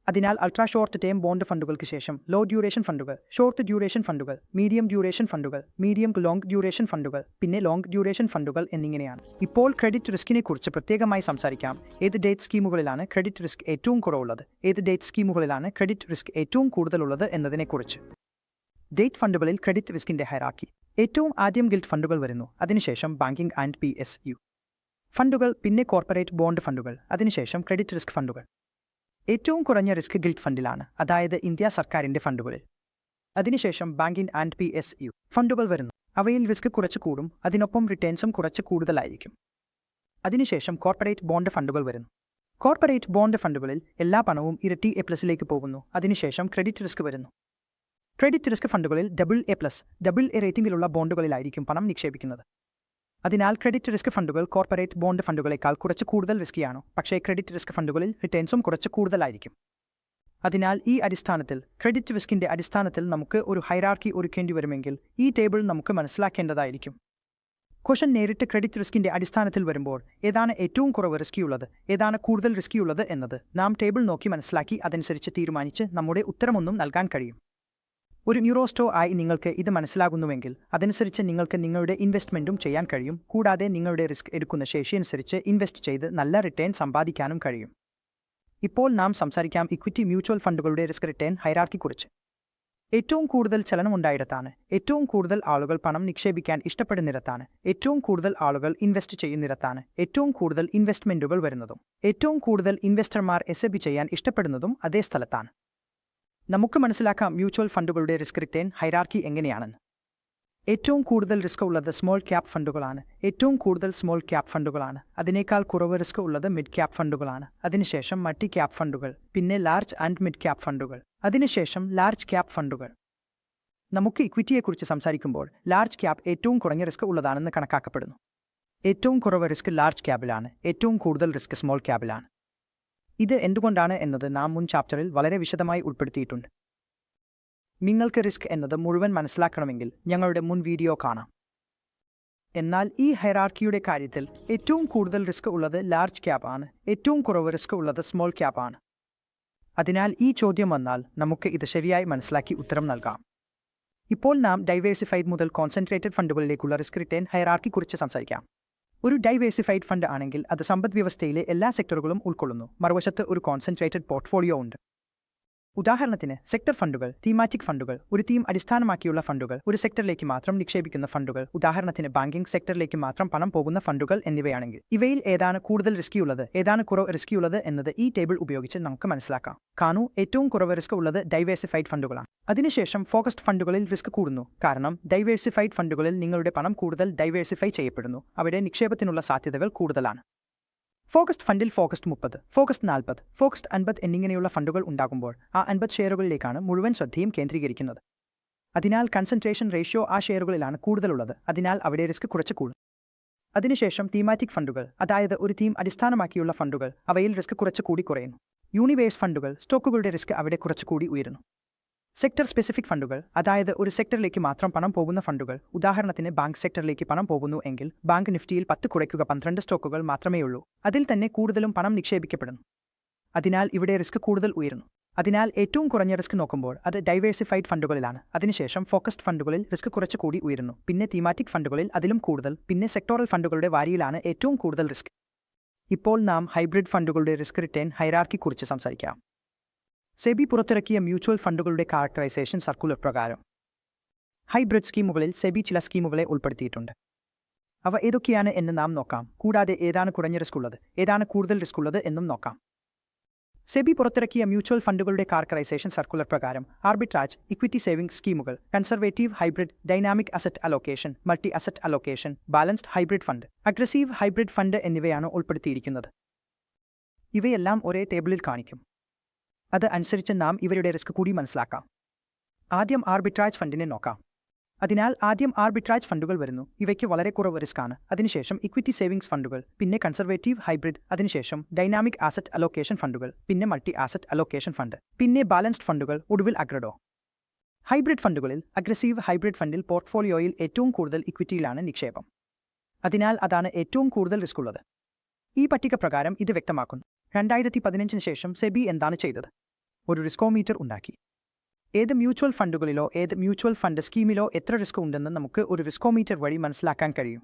അതിനാൽ അൾട്രാ ഷോർട്ട് ടേം ബോണ്ട് ഫണ്ടുകൾക്ക് ശേഷം ലോ ഡ്യൂറേഷൻ ഫണ്ടുകൾ, ഷോർട്ട് ഡ്യൂറേഷൻ ഫണ്ടുകൾ, മീഡിയം ഡ്യൂറേഷൻ ഫണ്ടുകൾ, മീഡിയം ലോങ് ഡ്യൂറേഷൻ ഫണ്ടുകൾ, പിന്നെ ലോങ് ഡ്യൂറേഷൻ ഫണ്ടുകൾ എന്നിങ്ങനെയാണ്. ഇപ്പോൾ ക്രെഡിറ്റ് റിസ്കിനെ കുറിച്ച് പ്രത്യേകമായി സംസാരിക്കാം. ഏത് ഡേറ്റ് സ്കീമുകളിലാണ് ക്രെഡിറ്റ് റിസ്ക് ഏറ്റവും കുറവുള്ളത്, ഏത് ഡേറ്റ് സ്കീമുകളിലാണ് ക്രെഡിറ്റ് റിസ്ക് ഏറ്റവും കൂടുതലുള്ളത് എന്നതിനെക്കുറിച്ച്. ഡേറ്റ് ഫണ്ടുകളിൽ ക്രെഡിറ്റ് റിസ്കിന്റെ ഹൈറാർക്കി. ഏറ്റവും ആദ്യം ഗിൽറ്റ് ഫണ്ടുകൾ വരുന്നു, അതിനുശേഷം ബാങ്കിംഗ് ആൻഡ് PSU. ഫണ്ടുകൾ, പിന്നെ കോർപ്പറേറ്റ് ബോണ്ട് ഫണ്ടുകൾ, അതിനുശേഷം ക്രെഡിറ്റ് റിസ്ക് ഫണ്ടുകൾ. ഏറ്റവും കുറഞ്ഞ റിസ്ക് ഗിൽഡ് ഫണ്ടിലാണ്, അതായത് ഇന്ത്യ സർക്കാരിന്റെ ഫണ്ടുകളിൽ. അതിനുശേഷം ബാങ്കിങ് ആൻഡ് PSU ഫണ്ടുകൾ വരുന്നു. അവയിൽ റിസ്ക് കുറച്ച് കൂടും, അതിനൊപ്പം റിട്ടേൺസും കുറച്ച് കൂടുതലായിരിക്കും. അതിനുശേഷം കോർപ്പറേറ്റ് ബോണ്ട് ഫണ്ടുകൾ വരുന്നു. കോർപ്പറേറ്റ് ബോണ്ട് ഫണ്ടുകളിൽ എല്ലാ പണവും ഇരട്ടി A+ലേക്ക് പോകുന്നു. അതിനുശേഷം ക്രെഡിറ്റ് റിസ്ക് വരുന്നു. ക്രെഡിറ്റ് റിസ്ക് ഫണ്ടുകളിൽ AA+, AA റേറ്റിംഗിലുള്ള ബോണ്ടുകളിലായിരിക്കും പണം നിക്ഷേപിക്കുന്നത്. അതിനാൽ ക്രെഡിറ്റ് റിസ്ക് ഫണ്ടുകൾ കോർപ്പറേറ്റ് ബോണ്ട് ഫണ്ടുകളേക്കാൾ കുറച്ച് കൂടുതൽ റിസ്കിയാണ്, പക്ഷേ ക്രെഡിറ്റ് റിസ്ക് ഫണ്ടുകളിൽ റിട്ടേൺസും കുറച്ച് കൂടുതലായിരിക്കും. അതിനാൽ ഈ അടിസ്ഥാനത്തിൽ ക്രെഡിറ്റ് റിസ്കിന്റെ അടിസ്ഥാനത്തിൽ നമുക്ക് ഒരു ഹൈറാർക്കി ഒരുക്കേണ്ടി വരുമെങ്കിൽ ഈ ടേബിൾ നമുക്ക് മനസ്സിലാക്കേണ്ടതായിരിക്കും. ക്വസ്റ്റൻ നേരിട്ട് ക്രെഡിറ്റ് റിസ്കിന്റെ അടിസ്ഥാനത്തിൽ വരുമ്പോൾ ഏതാണ് ഏറ്റവും കുറവ് റിസ്കിയുള്ളത്, ഏതാണ് കൂടുതൽ റിസ്കിയുള്ളത് എന്നത് നാം ടേബിൾ നോക്കി മനസ്സിലാക്കി അതനുസരിച്ച് തീരുമാനിച്ച് നമ്മുടെ ഉത്തരമൊന്നും നൽകാൻ കഴിയും. ഒരു ന്യൂറോസ്റ്റോ ആയി നിങ്ങൾക്ക് ഇത് മനസ്സിലാകുന്നുവെങ്കിൽ അതനുസരിച്ച് നിങ്ങൾക്ക് നിങ്ങളുടെ ഇൻവെസ്റ്റ്മെന്റും ചെയ്യാൻ കഴിയും. കൂടാതെ നിങ്ങളുടെ റിസ്ക് എടുക്കുന്ന ശേഷിയനുസരിച്ച് ഇൻവെസ്റ്റ് ചെയ്ത് നല്ല റിട്ടേൺ സമ്പാദിക്കാനും കഴിയും. ഇപ്പോൾ നാം സംസാരിക്കാം ഇക്വിറ്റി മ്യൂച്വൽ ഫണ്ടുകളുടെ റിസ്ക് റിട്ടേൺ ഹൈറാർക്കിയെക്കുറിച്ച്. ഏറ്റവും കൂടുതൽ ചലനമുണ്ടായിടത്താണ്, ഏറ്റവും കൂടുതൽ ആളുകൾ പണം നിക്ഷേപിക്കാൻ ഇഷ്ടപ്പെടുന്നിടത്താണ്, ഏറ്റവും കൂടുതൽ ആളുകൾ ഇൻവെസ്റ്റ് ചെയ്യുന്നിടത്താണ് ഏറ്റവും കൂടുതൽ ഇൻവെസ്റ്റ്മെന്റുകൾ വരുന്നതും ഏറ്റവും കൂടുതൽ ഇൻവെസ്റ്റർമാർ SIP ചെയ്യാൻ ഇഷ്ടപ്പെടുന്നതും അതേ സ്ഥലത്താണ്. നമുക്ക് മനസ്സിലാക്കാം മ്യൂച്വൽ ഫണ്ടുകളുടെ റിസ്ക് റിട്ടേൺ ഹൈറാർക്കി എങ്ങനെയാണെന്ന്. ഏറ്റവും കൂടുതൽ റിസ്ക് ഉള്ളത് സ്മോൾ ക്യാപ് ഫണ്ടുകളാണ്. ഏറ്റവും കൂടുതൽ സ്മോൾ ക്യാപ് ഫണ്ടുകളാണ്. അതിനേക്കാൾ കുറവ് റിസ്ക് ഉള്ളത് മിഡ് ക്യാപ് ഫണ്ടുകളാണ്. അതിനുശേഷം മൾട്ടി ക്യാപ് ഫണ്ടുകൾ, പിന്നെ ലാർജ് ആൻഡ് മിഡ് ക്യാപ് ഫണ്ടുകൾ, അതിനുശേഷം ലാർജ് ക്യാപ് ഫണ്ടുകൾ. നമുക്ക് ഇക്വിറ്റിയെക്കുറിച്ച് സംസാരിക്കുമ്പോൾ ലാർജ് ക്യാപ് ഏറ്റവും കുറഞ്ഞ റിസ്ക് ഉള്ളതാണെന്ന് കണക്കാക്കപ്പെടുന്നു. ഏറ്റവും കുറവ് റിസ്ക് ലാർജ് ക്യാപിലാണ്, ഏറ്റവും കൂടുതൽ റിസ്ക് സ്മോൾ ക്യാപിലാണ്. ഇത് എന്തുകൊണ്ടാണ് എന്നത് നാം മുൻ ചാപ്റ്ററിൽ വളരെ വിശദമായി ഉൾപ്പെടുത്തിയിട്ടുണ്ട്. നിങ്ങൾക്ക് റിസ്ക് എന്നത് മുഴുവൻ മനസ്സിലാക്കണമെങ്കിൽ ഞങ്ങളുടെ മുൻ വീഡിയോ കാണാം. എന്നാൽ ഈ ഹൈറാർക്കിയുടെ കാര്യത്തിൽ ഏറ്റവും കൂടുതൽ റിസ്ക് ഉള്ളത് ലാർജ് ക്യാപ് ആണ്, ഏറ്റവും കുറവ് റിസ്ക് ഉള്ളത് സ്മോൾ ക്യാപ് ആണ്. അതിനാൽ ഈ ചോദ്യം വന്നാൽ നമുക്ക് ഇത് ശരിയായി മനസ്സിലാക്കി ഉത്തരം നൽകാം. ഇപ്പോൾ നാം ഡൈവേഴ്സിഫൈഡ് മുതൽ കോൺസെൻട്രേറ്റഡ് ഫണ്ടുകളിലേക്കുള്ള റിസ്ക് റിട്ടേൺ ഹൈറാർക്കിയെക്കുറിച്ച് സംസാരിക്കാം. ഒരു ഡൈവേഴ്സിഫൈഡ് ഫണ്ട് ആണെങ്കിൽ അത് സമ്പദ്വ്യവസ്ഥയിലെ എല്ലാ സെക്ടറുകളും ഉൾക്കൊള്ളുന്നു. മറുവശത്ത് ഒരു കോൺസെൻട്രേറ്റഡ് പോർട്ട്ഫോളിയോ ഉണ്ട്. ഉദാഹരണത്തിന് സെക്ടർ ഫണ്ടുകൾ, തീമാറ്റിക് ഫണ്ടുകൾ, ഒരു തീം അടിസ്ഥാനമാക്കിയുള്ള ഫണ്ടുകൾ, ഒരു സെക്ടറിലേക്ക് മാത്രം നിക്ഷേപിക്കുന്ന ഫണ്ടുകൾ, ഉദാഹരണത്തിന് ബാങ്കിംഗ് സെക്ടറിലേക്ക് മാത്രം പണം പോകുന്ന ഫണ്ടുകൾ എന്നിവയാണെങ്കിൽ ഇവയിൽ ഏതാണ് കൂടുതൽ റിസ്കിയുള്ളത്, ഏതാണ് കുറവ് റിസ്കിയുള്ളത് എന്നത് ഈ ടേബിൾ ഉപയോഗിച്ച് നമുക്ക് മനസ്സിലാക്കാം. കാണൂ, ഏറ്റവും കുറവ് റിസ്ക് ഉള്ളത് ഡൈവേഴ്സിഫൈഡ് ഫണ്ടുകളാണ്. അതിനുശേഷം ഫോക്കസ്ഡ് ഫണ്ടുകളിൽ റിസ്ക് കൂടുന്നു, കാരണം ഡൈവേഴ്സിഫൈഡ് ഫണ്ടുകളിൽ നിങ്ങളുടെ പണം കൂടുതൽ ഡൈവേഴ്സിഫൈ ചെയ്യപ്പെടുന്നു, അവിടെ നിക്ഷേപത്തിനുള്ള സാധ്യതകൾ കൂടുതലാണ്. ഫോക്കസ്ഡ് ഫണ്ടിൽ ഫോക്കസ്ഡ് 30, ഫോക്കസ്ഡ് 40, ഫോക്കസ്ഡ് 50 എന്നിങ്ങനെയുള്ള ഫണ്ടുകൾ ഉണ്ടാകുമ്പോൾ ആ 50 ഷെയറുകളിലേക്കാണ് മുഴുവൻ ശ്രദ്ധയും കേന്ദ്രീകരിക്കുന്നത്. അതിനാൽ കൺസെൻട്രേഷൻ റേഷ്യോ ആ ഷെയറുകളിലാണ് കൂടുതലുള്ളത്, അതിനാൽ അവിടെ റിസ്ക് കുറച്ച് കൂടും. അതിനുശേഷം തീമാറ്റിക് ഫണ്ടുകൾ, അതായത് ഒരു തീം അടിസ്ഥാനമാക്കിയുള്ള ഫണ്ടുകൾ, അവയിൽ റിസ്ക് കുറച്ച് കൂടി കുറയുന്നു. യൂണിവേഴ്സ് ഫണ്ടുകൾ, സ്റ്റോക്കുകളുടെ റിസ്ക് അവിടെ കുറച്ചുകൂടി ഉയരുന്നു. സെക്ടർ സ്പെസിഫിക് ഫണ്ടുകൾ, അതായത് ഒരു സെക്ടറിലേക്ക് മാത്രം പണം പോകുന്ന ഫണ്ടുകൾ, ഉദാഹരണത്തിന് ബാങ്ക് സെക്ടറിലേക്ക് പണം പോകുന്നു എങ്കിൽ ബാങ്ക് നിഫ്റ്റിയിൽ 10 കുറയ്ക്കുക 12 സ്റ്റോക്കുകൾ മാത്രമേയുള്ളൂ, അതിൽ തന്നെ കൂടുതലും പണം നിക്ഷേപിക്കപ്പെടുന്നു. അതിനാൽ ഇവിടെ റിസ്ക് കൂടുതൽ ഉയരുന്നു. അതിനാൽ ഏറ്റവും കുറഞ്ഞ റിസ്ക് നോക്കുമ്പോൾ അത് ഡൈവേഴ്സിഫൈഡ് ഫണ്ടുകളിലാണ്. അതിനുശേഷം ഫോക്കസ്ഡ് ഫണ്ടുകളിൽ റിസ്ക് കുറച്ച് കൂടി ഉയരുന്നു, പിന്നെ തീമാറ്റിക് ഫണ്ടുകളിൽ അതിലും കൂടുതൽ, പിന്നെ സെക്ടോറൽ ഫണ്ടുകളുടെ വാരിയിലാണ് ഏറ്റവും കൂടുതൽ റിസ്ക്. ഇപ്പോൾ നാം ഹൈബ്രിഡ് ഫണ്ടുകളുടെ റിസ്ക് റിട്ടേൺ ഹൈറാർക്കിയെക്കുറിച്ച് സംസാരിക്കാം. സെബി പുറത്തിറക്കിയ മ്യൂച്വൽ ഫണ്ടുകളുടെ ക്യാരക്ടറൈസേഷൻ സർക്കുലർ പ്രകാരം ഹൈബ്രിഡ് സ്കീമുകളിൽ സെബി ചില സ്കീമുകളെ ഉൾപ്പെടുത്തിയിട്ടുണ്ട്. അവ ഏതൊക്കെയാണ് എന്ന് നാം നോക്കാം. കൂടാതെ ഏതാണ് കുറഞ്ഞ റിസ്ക് ഉള്ളത്, ഏതാണ് കൂടുതൽ റിസ്ക് ഉള്ളത് എന്നും നോക്കാം. സെബി പുറത്തിറക്കിയ മ്യൂച്വൽ ഫണ്ടുകളുടെ ക്യാരക്ടറൈസേഷൻ സർക്കുലർ പ്രകാരം ആർബിട്രാജ്, ഇക്വിറ്റി സേവിംഗ് സ്കീമുകൾ, conservative hybrid, dynamic asset allocation, multi asset allocation, balanced hybrid fund, aggressive hybrid fund എന്നിവയാണ് ഉൾപ്പെടുത്തിയിരിക്കുന്നത്. ഇവയെല്ലാം ഒരേ ടേബിളിൽ കാണിക്കും. അത് അനുസരിച്ച് നാം ഇവരുടെ റിസ്ക് കൂടി മനസ്സിലാക്കാം. ആദ്യം ആർബിട്രാജ് ഫണ്ടിനെ നോക്കാം. അതിനാൽ ആദ്യം ആർബിട്രാജ് ഫണ്ടുകൾ വരുന്നു. ഇവയ്ക്ക് വളരെ കുറവ് റിസ്ക്കാണ്. അതിനുശേഷം ഇക്വിറ്റി സേവിംഗ്സ് ഫണ്ടുകൾ, പിന്നെ കൺസർവേറ്റീവ് ഹൈബ്രിഡ്, അതിനുശേഷം ഡൈനാമിക് ആസറ്റ് അലോക്കേഷൻ ഫണ്ടുകൾ, പിന്നെ മൾട്ടി ആസറ്റ് അലോക്കേഷൻ ഫണ്ട്, പിന്നെ ബാലൻസ്ഡ് ഫണ്ടുകൾ, ഒടുവിൽ അഗ്രഡോ. ഹൈബ്രിഡ് ഫണ്ടുകളിൽ അഗ്രസീവ് ഹൈബ്രിഡ് ഫണ്ടിൽ പോർട്ട്ഫോളിയോയിൽ ഏറ്റവും കൂടുതൽ ഇക്വിറ്റിയിലാണ് നിക്ഷേപം. അതിനാൽ അതാണ് ഏറ്റവും കൂടുതൽ റിസ്ക് ഉള്ളത്. ഈ പട്ടിക പ്രകാരം ഇത് വ്യക്തമാക്കുന്നു. 2015 ശേഷം സെബി എന്താണ് ചെയ്തത്? ഒരു റിസ്കോമീറ്റർ ഉണ്ടാക്കി. ഏത് മ്യൂച്വൽ ഫണ്ടുകളിലോ ഏത് മ്യൂച്വൽ ഫണ്ട് സ്കീമിലോ എത്ര റിസ്ക് ഉണ്ടെന്ന് നമുക്ക് ഒരു റിസ്കോമീറ്റർ വഴി മനസ്സിലാക്കാൻ കഴിയും.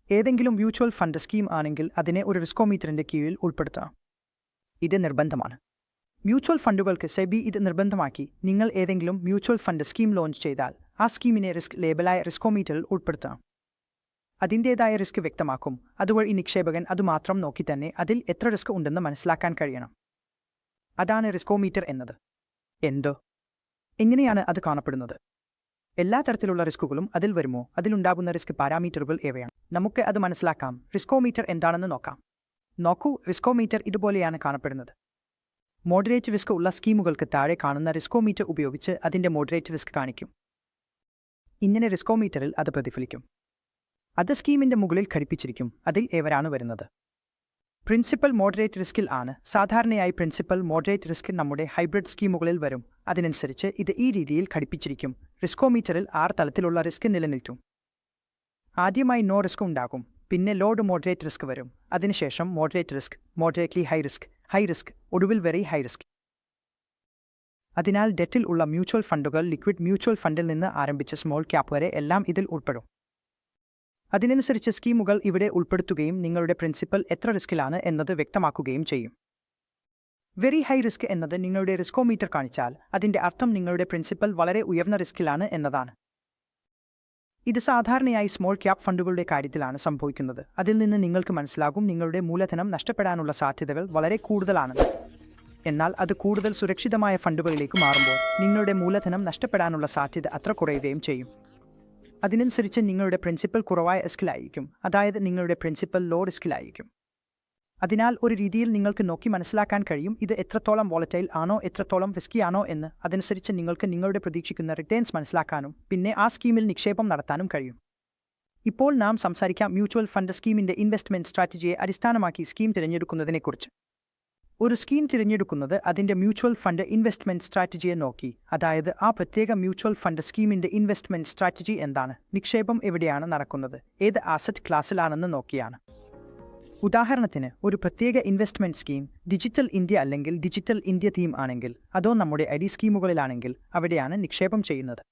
ഏതെങ്കിലും മ്യൂച്വൽ ഫണ്ട് സ്കീം ആണെങ്കിൽ അതിനെ ഒരു റിസ്കോമീറ്ററിന്റെ കീഴിൽ ഉൾപ്പെടുത്താം. ഇത് നിർബന്ധമാണ്. മ്യൂച്വൽ ഫണ്ടുകൾക്ക് സെബി ഇത് നിർബന്ധമാക്കി. നിങ്ങൾ ഏതെങ്കിലും മ്യൂച്വൽ ഫണ്ട് സ്കീം ലോഞ്ച് ചെയ്താൽ ആ സ്കീമിനെ റിസ്ക് ലേബലായ റിസ്കോമീറ്ററിൽ ഉൾപ്പെടുത്താം. അതിൻ്റേതായ റിസ്ക് വ്യക്തമാക്കും. അതുവഴി നിക്ഷേപകൻ അതുമാത്രം നോക്കി തന്നെ അതിൽ എത്ര റിസ്ക് ഉണ്ടെന്ന് മനസ്സിലാക്കാൻ കഴിയണം. അതാണ് റിസ്കോമീറ്റർ എന്നത്. എങ്ങനെയാണ് അത് കാണപ്പെടുന്നത്? എല്ലാ തരത്തിലുള്ള റിസ്കുകളും അതിൽ വരുമോ? അതിലുണ്ടാകുന്ന റിസ്ക് പാരാമീറ്ററുകൾ ഏവയാണ്? നമുക്ക് അത് മനസ്സിലാക്കാം. റിസ്കോമീറ്റർ എന്താണെന്ന് നോക്കാം. നോക്കൂ, റിസ്കോമീറ്റർ ഇതുപോലെയാണ് കാണപ്പെടുന്നത്. മോഡറേറ്റ് റിസ്ക് ഉള്ള സ്കീമുകൾക്ക് താഴെ കാണുന്ന റിസ്കോമീറ്റർ ഉപയോഗിച്ച് അതിൻ്റെ മോഡറേറ്റ് റിസ്ക് കാണിക്കും. ഇങ്ങനെ റിസ്കോമീറ്ററിൽ അത് പ്രതിഫലിക്കും. അത് സ്കീമിൻ്റെ മുകളിൽ ഘടിപ്പിച്ചിരിക്കും. അതിൽ ഏവരാണ് വരുന്നത്? പ്രിൻസിപ്പൽ മോഡറേറ്റ് റിസ്കിൽ ആണ്. സാധാരണയായി പ്രിൻസിപ്പൽ മോഡറേറ്റ് റിസ്ക് നമ്മുടെ ഹൈബ്രിഡ് സ്കീമുകളിൽ വരും. അതിനനുസരിച്ച് ഇത് ഈ രീതിയിൽ ഘടിപ്പിച്ചിരിക്കും. റിസ്കോമീറ്ററിൽ 6 തലത്തിലുള്ള റിസ്ക് നിലനിൽക്കും. ആദ്യമായി നോ റിസ്ക് ഉണ്ടാകും. പിന്നെ ലോഡ് മോഡറേറ്റ് റിസ്ക് വരും. അതിനുശേഷം moderate risk, moderately high risk, ഒടുവിൽ വെരി ഹൈ റിസ്ക്. അതിനാൽ ഡെറ്റിൽ ഉള്ള മ്യൂച്വൽ ഫണ്ടുകൾ ലിക്വിഡ് മ്യൂച്വൽ ഫണ്ടിൽ നിന്ന് ആരംഭിച്ച് സ്മോൾ ക്യാപ്പ് വരെ എല്ലാം ഇതിൽ ഉൾപ്പെടും. അതിനനുസരിച്ച് സ്കീമുകൾ ഇവിടെ ഉൾപ്പെടുത്തുകയും നിങ്ങളുടെ പ്രിൻസിപ്പൽ എത്ര റിസ്കിലാണ് എന്നത് വ്യക്തമാക്കുകയും ചെയ്യും. വെരി ഹൈ റിസ്ക് എന്നത് നിങ്ങളുടെ റിസ്കോമീറ്റർ കാണിച്ചാൽ അതിൻ്റെ അർത്ഥം നിങ്ങളുടെ പ്രിൻസിപ്പൽ വളരെ ഉയർന്ന റിസ്കിലാണ് എന്നതാണ്. ഇത് സാധാരണയായി സ്മോൾ ക്യാപ്പ് ഫണ്ടുകളുടെ കാര്യത്തിലാണ് സംഭവിക്കുന്നത്. അതിൽ നിന്ന് നിങ്ങൾക്ക് മനസ്സിലാകും നിങ്ങളുടെ മൂലധനം നഷ്ടപ്പെടാനുള്ള സാധ്യതകൾ വളരെ കൂടുതലാണെന്ന്. എന്നാൽ അത് കൂടുതൽ സുരക്ഷിതമായ ഫണ്ടുകളിലേക്ക് മാറുമ്പോൾ നിങ്ങളുടെ മൂലധനം നഷ്ടപ്പെടാനുള്ള സാധ്യത അത്ര കുറയുകയും ചെയ്യും. അതിനനുസരിച്ച് നിങ്ങളുടെ പ്രിൻസിപ്പൽ കുറവായ റിസ്കിലായിരിക്കും. അതായത് നിങ്ങളുടെ പ്രിൻസിപ്പൽ ലോ റിസ്കിലായിരിക്കും. അതിനാൽ ഒരു രീതിയിൽ നിങ്ങൾക്ക് നോക്കി മനസ്സിലാക്കാൻ കഴിയും ഇത് എത്രത്തോളം വോളറ്റൈൽ ആണോ എത്രത്തോളം റിസ്കി ആണോ എന്ന്. അതനുസരിച്ച് നിങ്ങൾക്ക് നിങ്ങളുടെ പ്രതീക്ഷിക്കുന്ന റിട്ടേൺസ് മനസ്സിലാക്കാനും പിന്നെ ആ സ്കീമിൽ നിക്ഷേപം നടത്താനും കഴിയും. ഇപ്പോൾ നാം സംസാരിക്കാം മ്യൂച്വൽ ഫണ്ട് സ്കീമിൻ്റെ ഇൻവെസ്റ്റ്മെൻറ്റ് സ്ട്രാറ്റജിയെ അടിസ്ഥാനമാക്കി സ്കീം തിരഞ്ഞെടുക്കുന്നതിനെക്കുറിച്ച്. ഒരു സ്കീം തിരഞ്ഞെടുക്കുന്നത് അതിൻ്റെ മ്യൂച്വൽ ഫണ്ട് ഇൻവെസ്റ്റ്മെൻറ്റ് സ്ട്രാറ്റജിയെ നോക്കി. അതായത് ആ പ്രത്യേക മ്യൂച്വൽ ഫണ്ട് സ്കീമിൻ്റെ ഇൻവെസ്റ്റ്മെൻറ്റ് സ്ട്രാറ്റജി എന്താണ്, നിക്ഷേപം എവിടെയാണ് നടക്കുന്നത്, ഏത് ആസറ്റ് ക്ലാസ്സിലാണെന്ന് നോക്കിയാണ്. ഉദാഹരണത്തിന് ഒരു പ്രത്യേക ഇൻവെസ്റ്റ്മെൻറ്റ് സ്കീം ഡിജിറ്റൽ ഇന്ത്യ അല്ലെങ്കിൽ ഡിജിറ്റൽ ഇന്ത്യ തീം ആണെങ്കിൽ, അതോ നമ്മുടെ ഐഡി സ്കീമുകളിലാണെങ്കിൽ അവിടെയാണ് നിക്ഷേപം ചെയ്യുന്നത്.